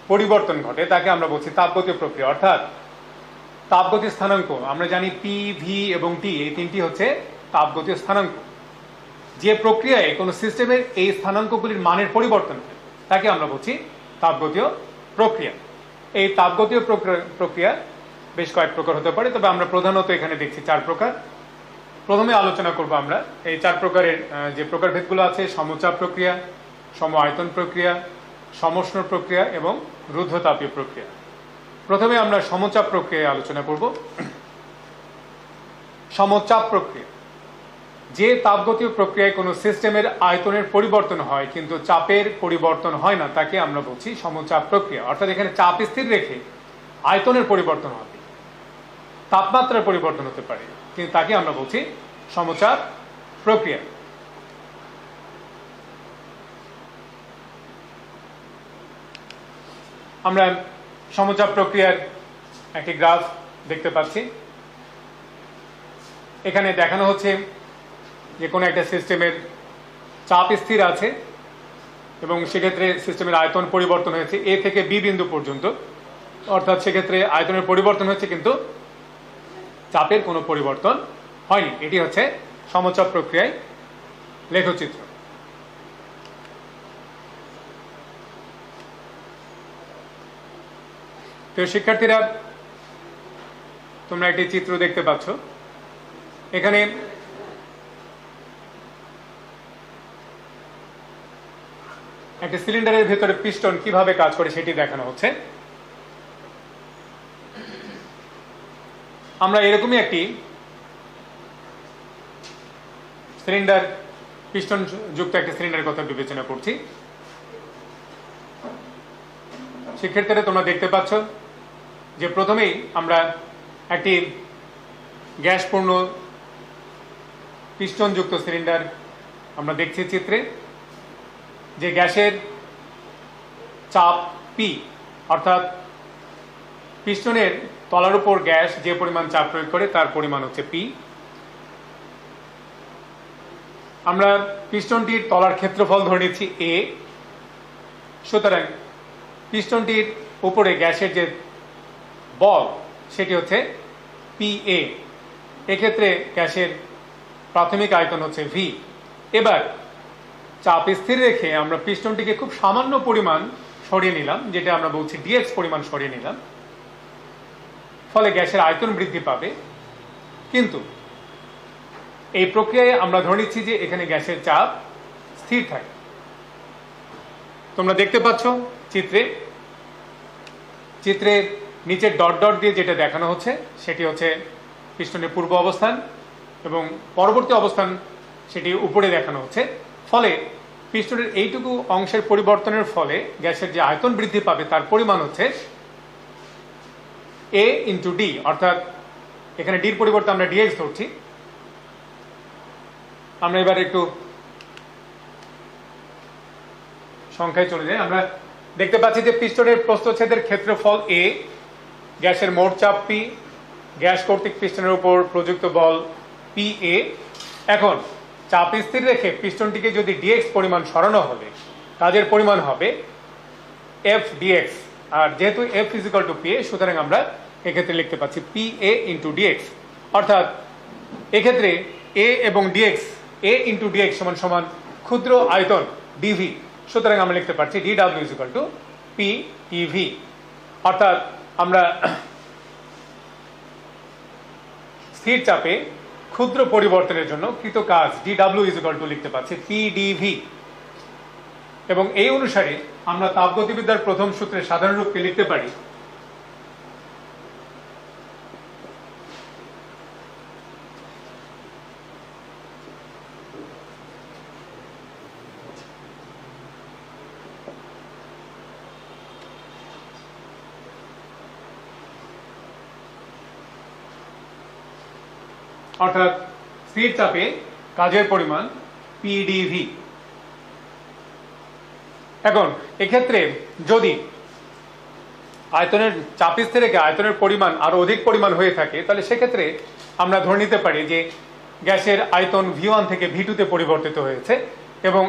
পরিবর্তন ঘটে তাকে আমরা বলছি তাপগতীয় প্রক্রিয়া। অর্থাৎ তাপগতীয় স্থানাঙ্ক আমরা জানি পি, ভি এবং টি, এই তিনটি হচ্ছে তাপগতীয় স্থানাঙ্ক। যে প্রক্রিয়ায় কোনো সিস্টেমের এই স্থানাঙ্কগুলির মানের পরিবর্তন হয় তাকে আমরা বলছি তাপগতীয় প্রক্রিয়া। এই তাপগতীয় প্রক্রিয়া বেশ কয়েক প্রকার হতে পারে, তবে আমরা প্রধানত এখানে দেখছি 4 প্রকার। প্রথমে আলোচনা করব আমরা এই 4 প্রকারের যে প্রকারভেদগুলো আছে: সমচাপ প্রক্রিয়া, সম আয়তন প্রক্রিয়া, সমোষ্ণ প্রক্রিয়া এবং রুদ্ধতাপীয় প্রক্রিয়া। প্রথমে আমরা সমচাপ প্রক্রিয়ায় আলোচনা করব। সমচাপ প্রক্রিয়া, যে তাপগতীয় প্রক্রিয়ায় কোনো সিস্টেমের আয়তনের পরিবর্তন হয় কিন্তু চাপের পরিবর্তন হয় না তাকে আমরা বলছি সমচাপ প্রক্রিয়া। অর্থাৎ এখানে চাপ স্থির রেখে আয়তনের পরিবর্তন হবে, তাপমাত্রার পরিবর্তন হতে পারে, কিন্তু তাকে আমরা বলছি সমচাপ প্রক্রিয়া। আমরা সমচাপ প্রক্রিয়ার একটি গ্রাফ দেখতে পাচ্ছি। এখানে দেখানো হচ্ছে যে কোনো একটা সিস্টেমের চাপ স্থির আছে এবং সেক্ষেত্রে সিস্টেমের আয়তন পরিবর্তন হয়েছে এ থেকে বি বিন্দু পর্যন্ত। অর্থাৎ সেক্ষেত্রে আয়তনের পরিবর্তন হয়েছে কিন্তু চাপের কোনো পরিবর্তন হয়নি। এটি হচ্ছে সমচাপ প্রক্রিয়ায় লেখচিত্র। তো শিক্ষার্থীরা, তোমরা একটি চিত্র দেখতে পাচ্ছ। এখানে একটা সিলিন্ডারের ভেতরে পিস্টন কিভাবে কাজ করে সেটি দেখানো হচ্ছে। আমরা এরকমই একটি সিলিন্ডার, পিস্টন যুক্ত একটি সিলিন্ডারের কথা বিবেচনা করছি। শিক্ষার্থীরা, তোমরা দেখতে পাচ্ছ যে প্রথমেই আমরা একটি গ্যাসপূর্ণ পিস্টন যুক্ত সিলিন্ডার আমরা দেখছি চিত্রে, যে গ্যাসের চাপ পি, অর্থাৎ পিস্টনের তলার উপর গ্যাস যে পরিমাণ চাপ প্রয়োগ করে তার পরিমাণ হচ্ছে পি। আমরা পিস্টনটির তলার ক্ষেত্রফল ধরে নিচ্ছি এ। সুতরাং পিস্টনটির উপরে গ্যাসের যে বল সেটি হচ্ছে পি এ। এক্ষেত্রে গ্যাসের প্রাথমিক আয়তন হচ্ছে ভি। এবার চাপ স্থির রেখে আমরা পিস্টনটিকে খুব সামান্য পরিমাণ সরিয়ে নিলাম, যেটা আমরা বলছি ডিএক্স পরিমাণ সরিয়ে নিলাম, ফলে গ্যাসের আয়তন বৃদ্ধি পাবে। কিন্তু এই প্রক্রিয়ায় আমরা ধরে নিচ্ছি যে এখানে গ্যাসের চাপ স্থির থাকে। তোমরা দেখতে পাচ্ছ চিত্রে নিচে ডট ডট দিয়ে যেটা দেখানো হচ্ছে সেটি হচ্ছে পিস্টনের পূর্ব অবস্থান এবং পরবর্তী অবস্থান সেটি উপরে দেখানো হচ্ছে। ফলে পিস্টনের এইটুকু অংশের পরিবর্তনের ফলে গ্যাসের যে আয়তন বৃদ্ধি পাবে তার পরিমাণ হচ্ছে এ ইন্টু ডি। অর্থাৎ এখানে ডির পরিবর্তে আমরা ডিএক্স ধরছি। আমরা এবার একটু সংখ্যায় চলে যাই। আমরা দেখতে পাচ্ছি যে পিস্টনের প্রস্থচ্ছেদের ক্ষেত্রফল এ, গ্যাসের মোট চাপ পি, গ্যাস কর্তৃক পিস্টনের উপর প্রযুক্ত বল পি এ। এখন চাপ স্থির রেখে পিস্টনটিকে যদি ডিএক্স পরিমাণ সরানো হবে কাজের পরিমাণ হবে এফ ডিএক্স। আর যেহেতু F is equal to P A, সুতরাং আমরা এক্ষেত্রে লিখতে পাচ্ছি পি এ ইন্টু ডিএক্স। অর্থাৎ এক্ষেত্রে এ এবং ডিএক্স, এ ইন্টু ডিএক্স সমান সমান ক্ষুদ্র আয়তন ডিভি। সুতরাং আমরা লিখতে পারছি D W is equal to P EV. অর্থাৎ আমরা স্থির চাপে ক্ষুদ্র পরিবর্তনের জন্য কৃত কাজ ডি ডাব্লিউ ইজিক্যাল টু লিখতে পাচ্ছি পি ডিভি। এবং এই অনুসারে আমরা তাপগতিবিদ্যার প্রথম সূত্রের সাধারণ রূপকে লিখতে পারি অর্থাৎ স্থির চাপে কাজের পরিমাণ পিডিভি। এখন এক্ষেত্রে যদি আয়তনের চাপস্থির রেখে আয়তনের পরিমাণ আরো অধিক পরিমাণ হয়ে থাকে, তাহলে সেক্ষেত্রে আমরা ধরে নিতে পারি যে গ্যাসের আয়তন V1 থেকে V2 তে পরিবর্তিত হয়েছে, এবং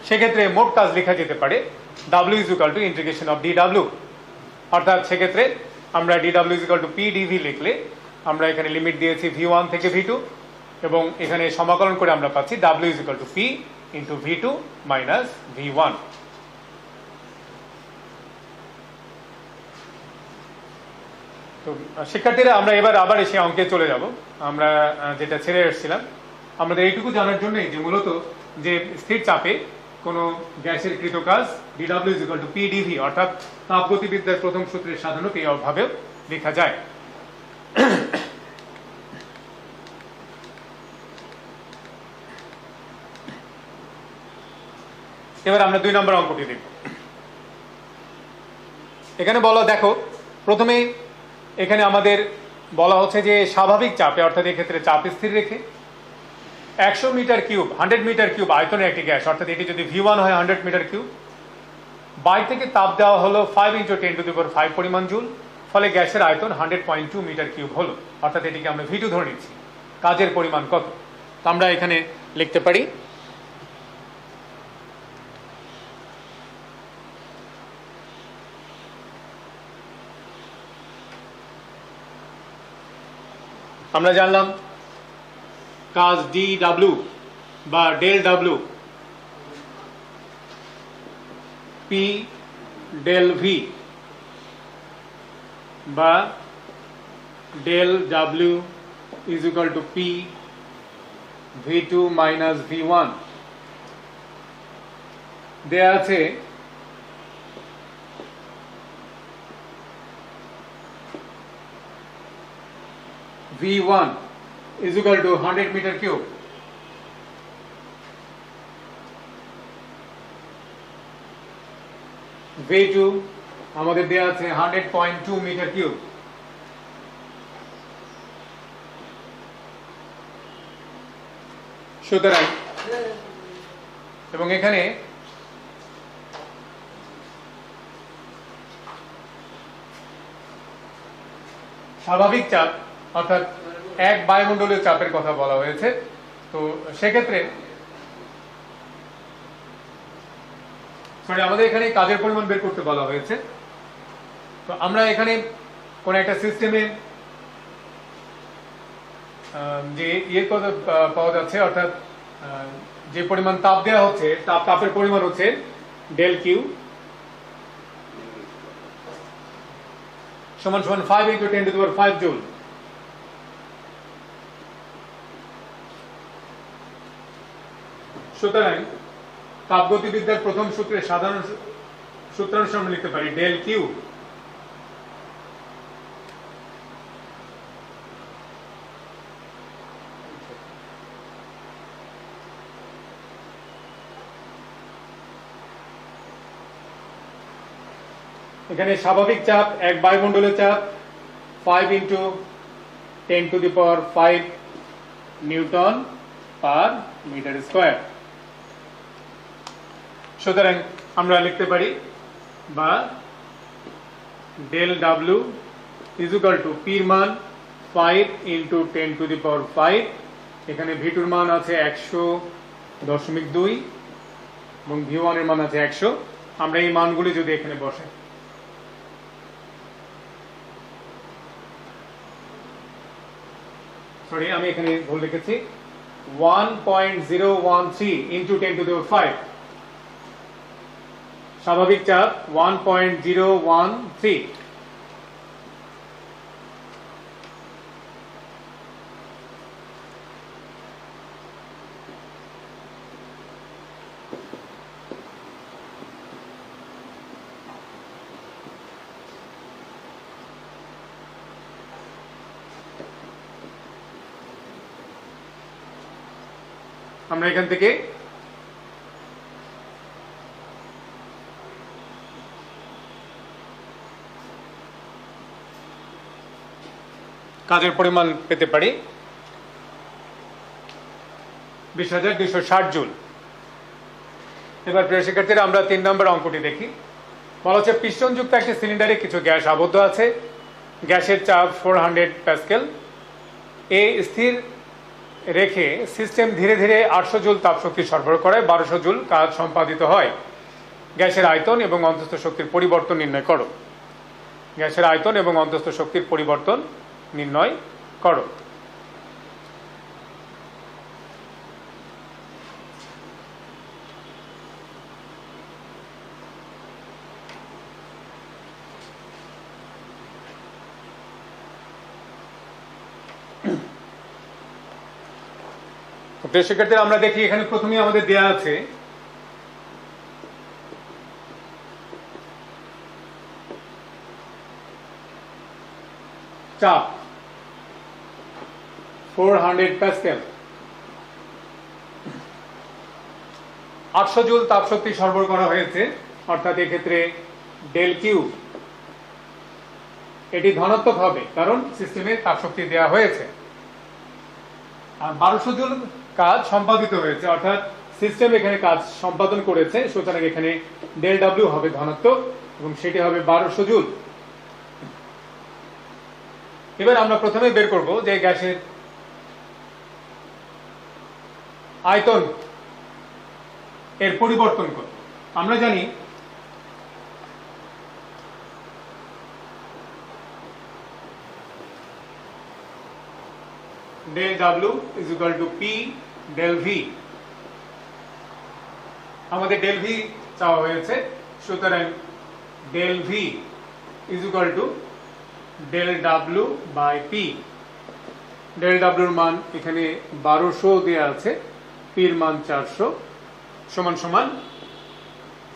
সেক্ষেত্রে মোট কাজ লেখা যেতে পারে W = ইন্টিগ্রেশন অফ DW। অর্থাৎ সেক্ষেত্রে আমরা DW = PdV লিখলে আমরা এখানে লিমিট দিয়েছি V1 থেকে V2, এবং এখানে সমাকলন করে আমরা পাচ্ছি W = P × V2 - V1। তো শিক্ষার্থীরা, আমরা এবার আবার এসে অঙ্কে চলে যাব। আমরা যেটা ছেড়ে এসেছিলাম, আমাদের এইটুকু জানার জন্যই যে মূলত যে স্থির চাপে কোনো গ্যাসের কৃত কাজ DW = PdV, অর্থাৎ তাপগতিবিদ্যার প্রথম সূত্রের সাধারণত এই অভাবেও লেখা যায়। এবার আমরা 2 নম্বর অঙ্কটি দেখব। এখানে বলা, দেখো প্রথমে এখানে আমাদের বলা হচ্ছে যে স্বাভাবিক চাপে, অর্থাৎ এক্ষেত্রে চাপ স্থির রেখে 100 মিটার কিউব 100 মিটার কিউব আয়তনের একটি গ্যাস, অর্থাৎ এটি যদি V1 হয় 100 মিটার কিউব, বাইরে থেকে তাপ দেওয়া হলো 5 × 10⁵ পরিমাণ জুল, ফলে গ্যাসের আয়তন 100.2 মিটার কিউব হলো, অর্থাৎ এটিকে আমরা V2 ধরে নিচ্ছি। কাজের পরিমাণ কত? তো আমরা এখানে লিখতে পারি আমরা জানলাম কাজ DW বা del W P del V বা del W = P V2 - V1 দেয়া আছে V1 = 100 মিটার কিউব, V2 আমাদের দেয়া আছে 100.2 মিটার কিউব। সুতরাং এবং এখানে স্বাভাবিক চাপ, অর্থাৎ এক বায়ুমণ্ডলীয় চাপের কথা বলা হয়েছে। তো সেক্ষেত্রে আমাদের এখানে কাজের পরিমাণ বের করতে বলা হয়েছে। তো আমরা এখানে কোন একটা সিস্টেমে যে কথা পাওয়া যাচ্ছে, অর্থাৎ যে পরিমাণ তাপ দেওয়া হচ্ছে, তাপের পরিমাণ হচ্ছে ডেল কিউ = 5 × 10⁵ জুল। সুতরাং তাপগতিবিদ্যার প্রথম সূত্রের সাধারণ সূত্রাংশ আমরা লিখতে পারি ডেল কিউ এখানে স্বাভাবিক চাপ, এক বায়ুমণ্ডলীয় চাপ 5 × 10⁵ নিউটন পার মিটার স্কয়ার। সুতরাং আমরা লিখতে পারি বা ডেল W = P এর মান 5 × 10⁵, এখানে V2 এর মান আছে 100.2 এবং V1 এর মান আছে 100। আমরা এই মানগুলি যদি এখানে বসাই, আমি এখানে ভুল লিখেছি, 1.013 × 10⁵। স্বাভাবিক চাপ 1.013। আমরা এখান থেকে কাজের পরিমাণ পেতে পারি 20,260 জুল। এবার প্রিয় শিক্ষার্থীরা, আমরা 3 নম্বর অঙ্কটি দেখি। বলা হচ্ছে পিস্টনযুক্ত একটি সিলিন্ডারে কিছু গ্যাস আবদ্ধ আছে, গ্যাসের চাপ 400 প্যাসকেল। এ স্থির রেখে সিস্টেম ধীরে ধীরে 800 জুল তাপশক্তি সরবরাহ করায় 1200 জুল কাজ সম্পাদিত হয়। গ্যাসের আয়তন এবং অন্তস্থ শক্তির পরিবর্তন নির্ণয় করো। গ্যাসের আয়তন এবং অন্তস্থ শক্তির পরিবর্তন নির্ণয় করো। প্রিয় শিক্ষার্থীরা, আমরা দেখি এখানে প্রথমেই আমাদের দেয়া আছে চাপ 400 প্যাসকেল, 800 জুল তাপশক্তি সরবরাহ করা হয়েছে, অর্থাৎ এক্ষেত্রে ডেল কিউ এটি ধনাত্মক হবে কারণ সিস্টেমে তাপশক্তি দেওয়া হয়েছে। আর 1200 জুল কাজ সম্পাদিত হয়েছে, অর্থাৎ সিস্টেম এখানে কাজ সম্পাদন করেছে, সুতরাং এখানে ডেল ডাব্লিউ হবে ধনাত্মক এবং সেটি হবে 1200 জুল। এবার আমরা প্রথমে বের করব যে গ্যাসের আয়তন এর পরিবর্তন কত। আমরা জানি del W is equal to P del V। আমাদের del V চাওয়া হয়েছে, সুতরাং del V is equal to del W by P। del W এর মান এখানে 1200 দেয়া আছে, P এর মান 400 সমান সমান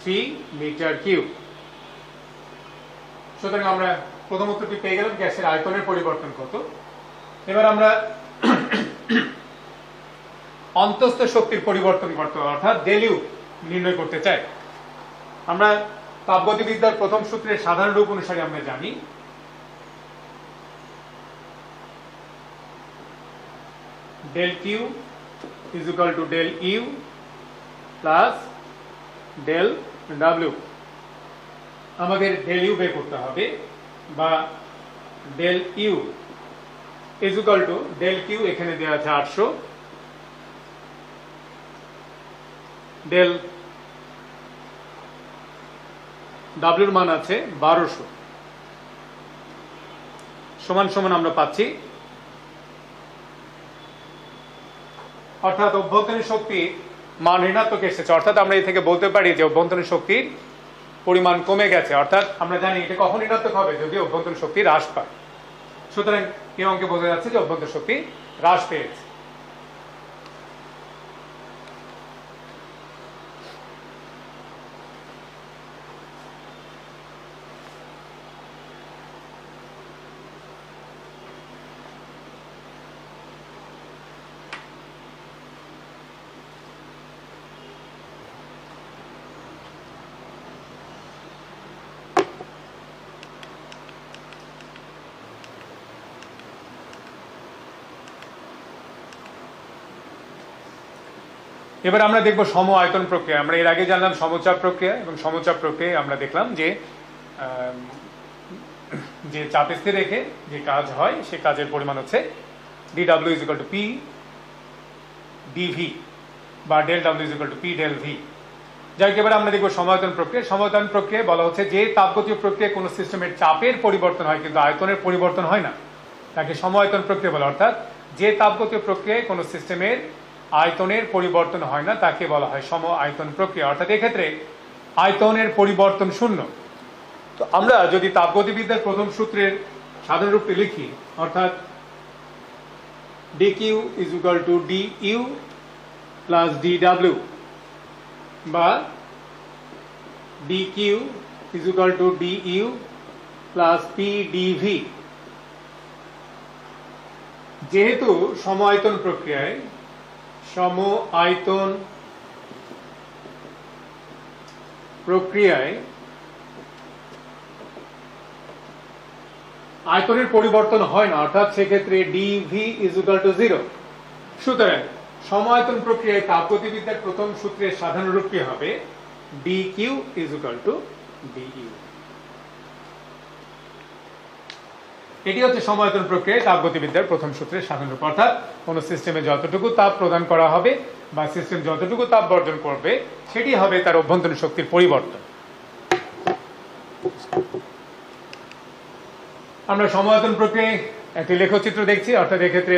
3 মিটার কিউব। সুতরাং আমরা প্রথম উত্তরটি পেয়ে গেলাম, গ্যাসের আয়তনের পরিবর্তন কত। এবার আমরা অন্তস্থ শক্তির পরিবর্তন করতে, অর্থাৎ ডেল ইউ নির্ণয় করতে চাই। আমরা তাপগতিবিদ্যার প্রথম সূত্রের সাধারণ রূপ অনুসারে আমরা জানি del Q is equal to del U plus del W. আমাদের ডেল ইউ বের করতে হবে, বা del U is equal to del Q এখানে দেওয়া আছে 800, ডেল ডাব্লিউর মান আছে 1200 সমান সমান আমরা পাচ্ছি, অর্থাৎ অভ্যন্তরীণ শক্তি মান ঋণাত্মক এসেছে, অর্থাৎ আমরা এই থেকে বলতে পারি যে অভ্যন্তরীণ শক্তির পরিমাণ কমে গেছে। অর্থাৎ আমরা জানি এটা কখন ঋণাত্মক হবে, যদি অভ্যন্তরীণ শক্তি হ্রাস পায়। সুতরাং এই অঙ্কে বোঝা যাচ্ছে যে অভ্যন্তরীণ শক্তি হ্রাস পেয়েছে। এবার আমরা দেখব সম আয়তন প্রক্রিয়া। আমরা এর আগে জানলাম সমচাপ প্রক্রিয়া, এবং সমচাপ প্রক্রিয়ায় আমরা দেখলাম যে যে চাপ স্থির রেখে যে কাজ হয় সে কাজের পরিমাণ হচ্ছে dW is equal to P dV বা del W is equal to P del V। যাই হোক, এবার আমরা দেখব সমায়তন প্রক্রিয়া। সমায়তন প্রক্রিয়ায় বলা হচ্ছে যে তাপগতীয় প্রক্রিয়ায় কোনো সিস্টেমের চাপের পরিবর্তন হয় কিন্তু আয়তনের পরিবর্তন হয় না, তাকে সমায়তন প্রক্রিয়া বলে। অর্থাৎ যে তাপগতীয় প্রক্রিয়ায় কোনো সিস্টেমের আয়তনের পরিবর্তন হয় না তাকে বলা হয় সম আয়তন প্রক্রিয়া, অর্থাৎ এক্ষেত্রে আয়তনের পরিবর্তন শূন্য। তো আমরা যদি তাপগতিবিদ্যার প্রথম সূত্রের সাধারণ রূপে লিখি, অর্থাৎ dq is equal to du plus dw, বা dq is equal to du plus p dv। যেহেতু সম আয়তন প্রক্রিয়ায় আয়তনের পরিবর্তন হয় না, অর্থাৎ সেক্ষেত্রে dv is equal to 0। সুতরাং সমায়তন প্রক্রিয়ায় তাপগতিবিদ্যার প্রথম সূত্রের সাধারণ রূপটি হবে dq is equal to DU. এটি হচ্ছে সমায়তন প্রক্রিয়ায় তাপগতিবিদ্যার প্রথম সূত্রের সাধারণ। অর্থাৎ কোন সিস্টেমে যতটুকু তাপ প্রদান করা হবে বা সিস্টেম যতটুকু তাপ বর্জন করবে সেটি হবে তার অভ্যন্তরীণ শক্তির পরিবর্তন। আমরা সমায়তন প্রক্রিয়ায় একটি লেখচিত্র দেখছি, অর্থাৎ এক্ষেত্রে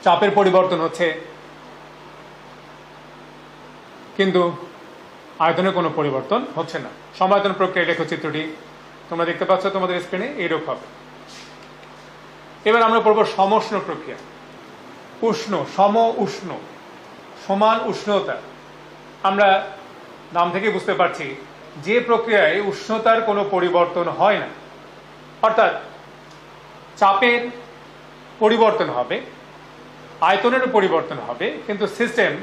চাপের পরিবর্তন হচ্ছে কিন্তু আয়তনের কোনো পরিবর্তন হচ্ছে না। সমায়তন প্রক্রিয়ার লেখচিত্রটি তোমরা দেখতে পাচ্ছ তোমাদের স্ক্রিনে, এইরকম হবে। এবার আমরা পড়ব সমউষ্ণ প্রক্রিয়া। উষ্ণ, সম উষ্ণ, সমান উষ্ণতা। আমরা নাম থেকে বুঝতে পারছি যে প্রক্রিয়ায় উষ্ণতার কোনো পরিবর্তন হয় না, অর্থাৎ চাপের পরিবর্তন হবে, আয়তনেরও পরিবর্তন হবে, কিন্তু সিস্টেম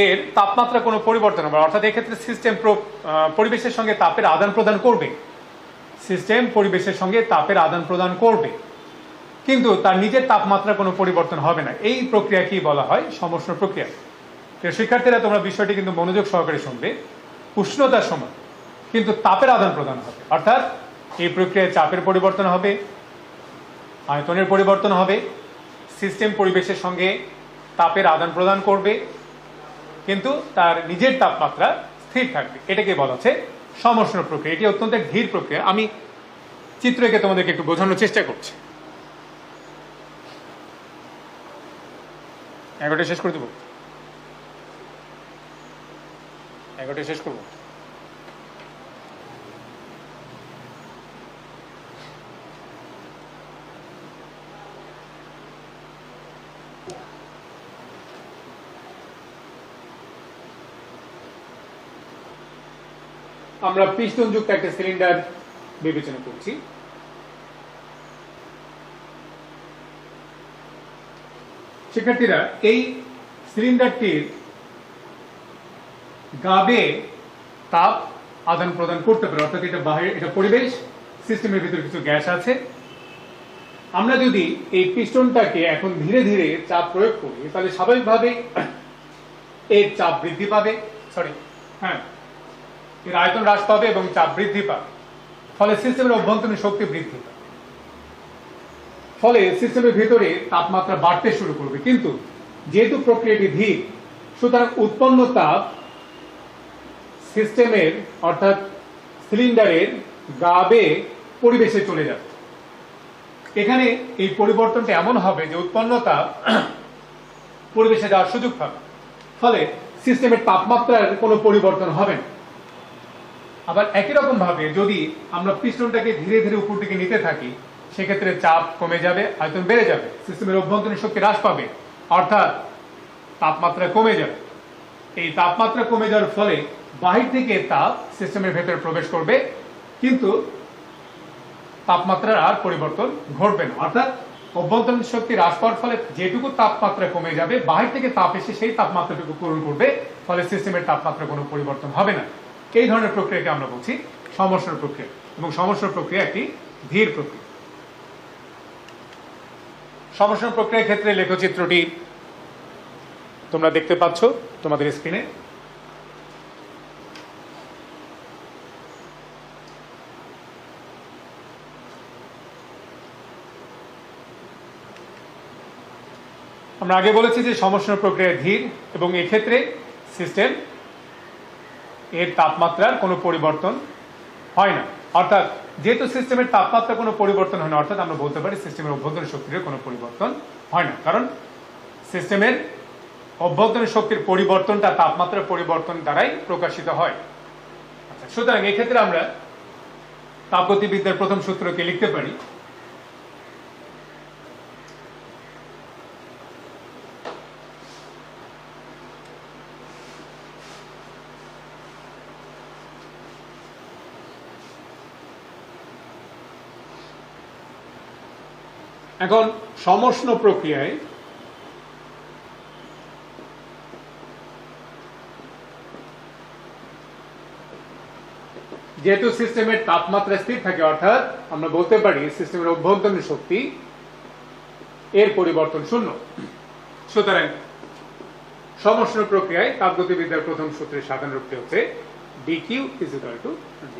এর তাপমাত্রা কোনো পরিবর্তন হবে। অর্থাৎ এক্ষেত্রে সিস্টেম পরিবেশের সঙ্গে তাপের আদান প্রদান করবে, সিস্টেম পরিবেশের সঙ্গে তাপের আদান প্রদান করবে, কিন্তু তার নিজের তাপমাত্রা কোনো পরিবর্তন হবে না। এই প্রক্রিয়া কি বলা হয়? সমউষ্ণ প্রক্রিয়া। শিক্ষার্থীরা তোমরা বিষয়টি কিন্তু মনোযোগ সহকারে শুনবে। উষ্ণতার সময় কিন্তু তাপের আদান প্রদান হবে, অর্থাৎ এই প্রক্রিয়ায় চাপের পরিবর্তন হবে, আয়তনের পরিবর্তন হবে, সিস্টেম পরিবেশের সঙ্গে তাপের আদান প্রদান করবে, কিন্তু তার নিজের তাপমাত্রা স্থির থাকবে। এটাকে বলা হচ্ছে সমউষ্ণ প্রক্রিয়া। এটি অত্যন্ত ধীর প্রক্রিয়া। আমি চিত্র এঁকে তোমাদেরকে একটু বোঝানোর চেষ্টা করছি। 11টা শেষ করে দেব, 11টা শেষ করবো। আমরা পিস্টন যুক্ত একটা সিলিন্ডার বিবেচনা করছি। শিক্ষার্থীরা, এই সিলিন্ডারটির গা বেয়ে তাপ আদান প্রদান করতে পারে, অর্থাৎ এটা বাইরে, এটা পরিবেশ, সিস্টেমের ভিতরে কিছু গ্যাস আছে। আমরা যদি এই পিস্টনটাকে এখন ধীরে ধীরে চাপ প্রয়োগ করি তাহলে স্বাভাবিকভাবে এর চাপ বৃদ্ধি পাবে, এর আয়তন হ্রাস পাবে এবং চাপ বৃদ্ধি পাবে। ফলে সিস্টেমের অভ্যন্তরীণ শক্তি বৃদ্ধি পাবে, ফলে সিস্টেমের ভিতরে তাপমাত্রা বাড়তে শুরু করবে। কিন্তু যেহেতু প্রক্রিয়াটি ধীর, সুতরাং উৎপন্ন তাপ সিস্টেমের অর্থাৎ সিলিন্ডারের গা বেয়ে পরিবেশে চলে যাবে। এখানে এই পরিবর্তনটা এমন হবে যে উৎপন্ন তাপ পরিবেশে যাওয়ার সুযোগ পাবে, ফলে সিস্টেমের তাপমাত্রার কোনো পরিবর্তন হবে না। আবার একই রকম ভাবে যদি আমরা পিস্টনটাকে ধীরে ধীরে উপর দিকে নিতে থাকি, সেক্ষেত্রে চাপ কমে যাবে, আয়তন বেড়ে যাবে, সিস্টেমের অভ্যন্তরীণ শক্তি হ্রাস পাবে, অর্থাৎ তাপমাত্রা কমে যাবে। এই তাপমাত্রা কমে যাওয়ার ফলে বাহির থেকে তাপ সিস্টেমের ভেতরে প্রবেশ করবে, কিন্তু তাপমাত্রার আর পরিবর্তন ঘটবে না। অর্থাৎ অভ্যন্তরীণ শক্তি হ্রাস পাওয়ার ফলে যেটুকু তাপমাত্রা কমে যাবে, বাহির থেকে তাপ এসে সেই তাপমাত্রাটুকু পূরণ করবে, ফলে সিস্টেমের তাপমাত্রা কোনো পরিবর্তন হবে না। এই ধরনের প্রক্রিয়াকে আমরা বলছি সমউষ্ণ প্রক্রিয়া, এবং সমউষ্ণ প্রক্রিয়া একটি ধীর প্রক্রিয়া। সমউষ্ণ প্রক্রিয়ার ক্ষেত্রে লেখচিত্রটি তোমরা দেখতে পাচ্ছ তোমাদের স্ক্রিনে। আমরা আগে বলেছি যে সমউষ্ণ প্রক্রিয়া ধীর, এবং এক্ষেত্রে সিস্টেম এর তাপমাত্রার কোনো পরিবর্তন হয় না। অর্থাৎ যেহেতু সিস্টেমের তাপমাত্রা কোনো পরিবর্তন হয় না, অর্থাৎ আমরা বলতে পারি সিস্টেমের অভ্যন্তরীণ শক্তির কোনো পরিবর্তন হয় না, কারণ সিস্টেমের অভ্যন্তরীণ শক্তির পরিবর্তনটা তাপমাত্রার পরিবর্তন দ্বারাই প্রকাশিত হয়। আচ্ছা, সুতরাং এক্ষেত্রে আমরা তাপগতিবিদ্যার প্রথম সূত্রকে লিখতে পারি এখন সমউষ্ণ প্রক্রিয়ায় যেহেতু সিস্টেমের তাপমাত্রা স্থির থাকে, অর্থাৎ আমরা বলতে পারি সিস্টেমের অভ্যন্তরীণ শক্তি এর পরিবর্তন শূন্য। সুতরাং সমষ্ণ প্রক্রিয়ায় তাপগতিবিদ্যার প্রথম সূত্রের সাধারণ রূপটি হচ্ছে dq = d।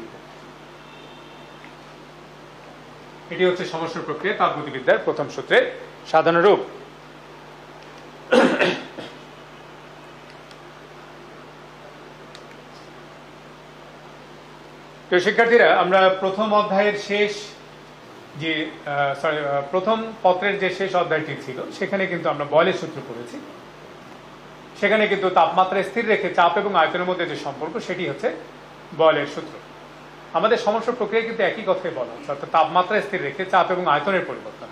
এটি হচ্ছে সমষ্ণ প্রক্রিয়া তাপগতিবিদ্যার প্রথম সূত্রের সাধারণ রূপ। তো শিক্ষার্থীরা, আমরা প্রথম অধ্যায়ের শেষ যে প্রথম পত্রের যে শেষ অধ্যায়টি ছিল সেখানে কিন্তু আমরা বয়লের সূত্র পড়েছি। সেখানে কিন্তু তাপমাত্রা স্থির রেখে চাপ এবং আয়তনের মধ্যে যে সম্পর্ক সেটি হচ্ছে বয়লের সূত্র। আমাদের সমষ্ণ প্রক্রিয়া কিন্তু একই কথাই বলা হচ্ছে, অর্থাৎ তাপমাত্রা স্থির রেখে চাপ এবং আয়তনের পরিবর্তন।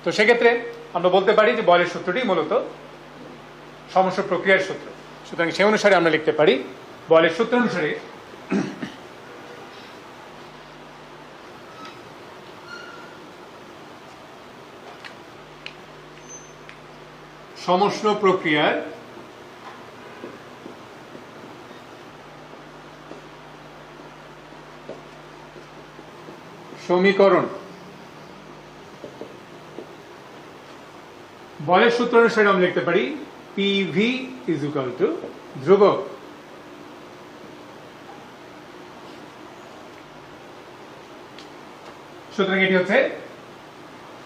তো সেক্ষেত্রে আমরা বলতে পারি যে বয়লের সূত্রটি মূলত সমষ্ণ প্রক্রিয়ার সূত্র। সুতরাং সে অনুসারে আমরা লিখতে পারি বয়লের সূত্র অনুসারে সমষ্ণ প্রক্রিয়ার সমীকরণ বলের সূত্র অনুসারে আমরা লিখতে পারি PV = ধ্রুবক। সুতরাং এটি হচ্ছে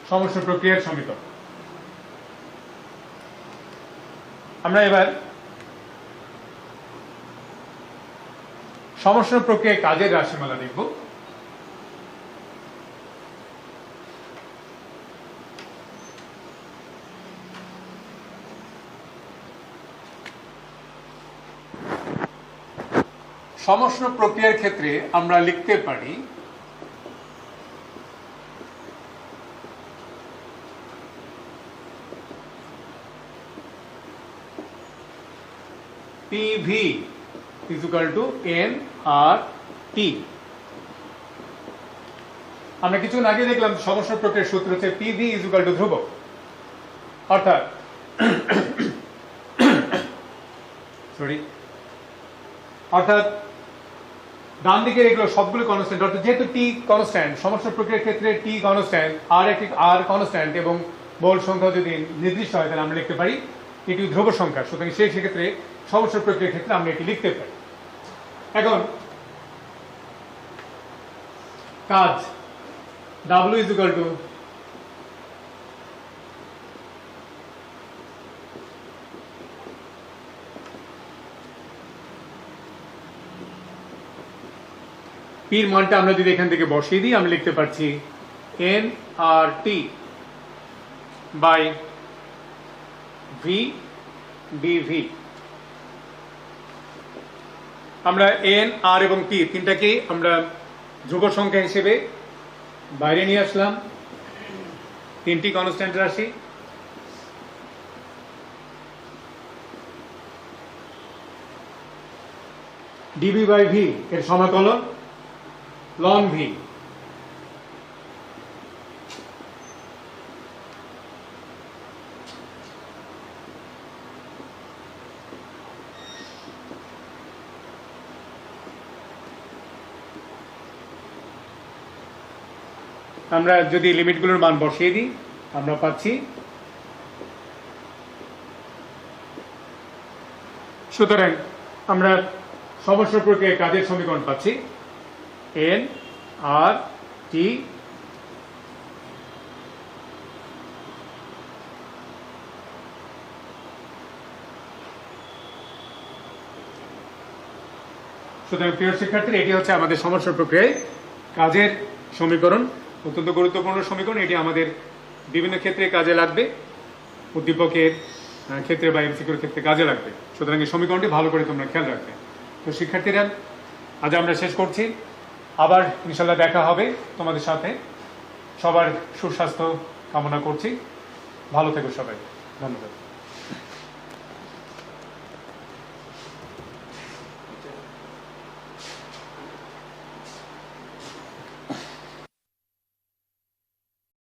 সমষ্ণ প্রক্রিয়ার সমীকরণ। আমরা এবার সমষ্ণ প্রক্রিয়ায় কাজের রাশিমালা দেখব। সমষ্ণ প্রক্রিয়ার ক্ষেত্রে আমরা লিখতে পারি PV = nRT। আমরা কিছুক্ষণ আগে দেখলাম সমষ্ণ প্রক্রিয়ার সূত্র হচ্ছে PV = ধ্রুবক, অর্থাৎ ডান দিকে এগুলো সবগুলো কনস্ট্যান্ট, অর্থাৎ যেহেতু T কনস্ট্যান্ট, সমষ্ণ প্রক্রিয়ার ক্ষেত্রে T কনস্ট্যান্ট, R কনস্ট্যান্ট এবং মোল সংখ্যা যদি নির্দিষ্ট হয় তাহলে আমরা লিখতে পারি এটি ধ্রুব সংখ্যা। সুতরাং সেক্ষেত্রে সমষ্ণ প্রক্রিয়ার ক্ষেত্রে আমরা এটি লিখতে পারি। এখন কাজ W = পির মানটা আমরা যদি এখান থেকে বসিয়ে দিই আমরা লিখতে পারছি nRT / v/dv। আমরা n, r এবং t তিনটাকে আমরা ধ্রুব সংখ্যা হিসেবে বাইরে নিয়ে আসলাম, তিনটি কনস্ট্যান্ট রাশি। dv/v এর সমাকলন ln v। আমরা যদি লিমিটগুলোর মান বসিয়ে দিই আমরা পাচ্ছি, সুতরাং আমরা সমষ্ণ প্রক্রিয়ায় কাজের সমীকরণ পাচ্ছি nRT সুতরাং প্রিয় শিক্ষার্থী, এটি হচ্ছে আমাদের সমষ্ণ প্রক্রিয়ায় কাজের সমীকরণ। অত্যন্ত গুরুত্বপূর্ণ সমীকরণ, এটি আমাদের বিভিন্ন ক্ষেত্রে কাজে লাগবে, উদ্দীপকের ক্ষেত্রে বা এমসিকিউর ক্ষেত্রে কাজে লাগবে। সুতরাং এই সমীকরণটি ভালো করে তোমরা খেয়াল রাখবে। তো শিক্ষার্থীরা, আজ আমরা শেষ করছি, আবার ইনশাল্লাহ দেখা হবে তোমাদের সাথে। সবার সুস্বাস্থ্য কামনা করছি, ভালো থেকো সবাই, ধন্যবাদ।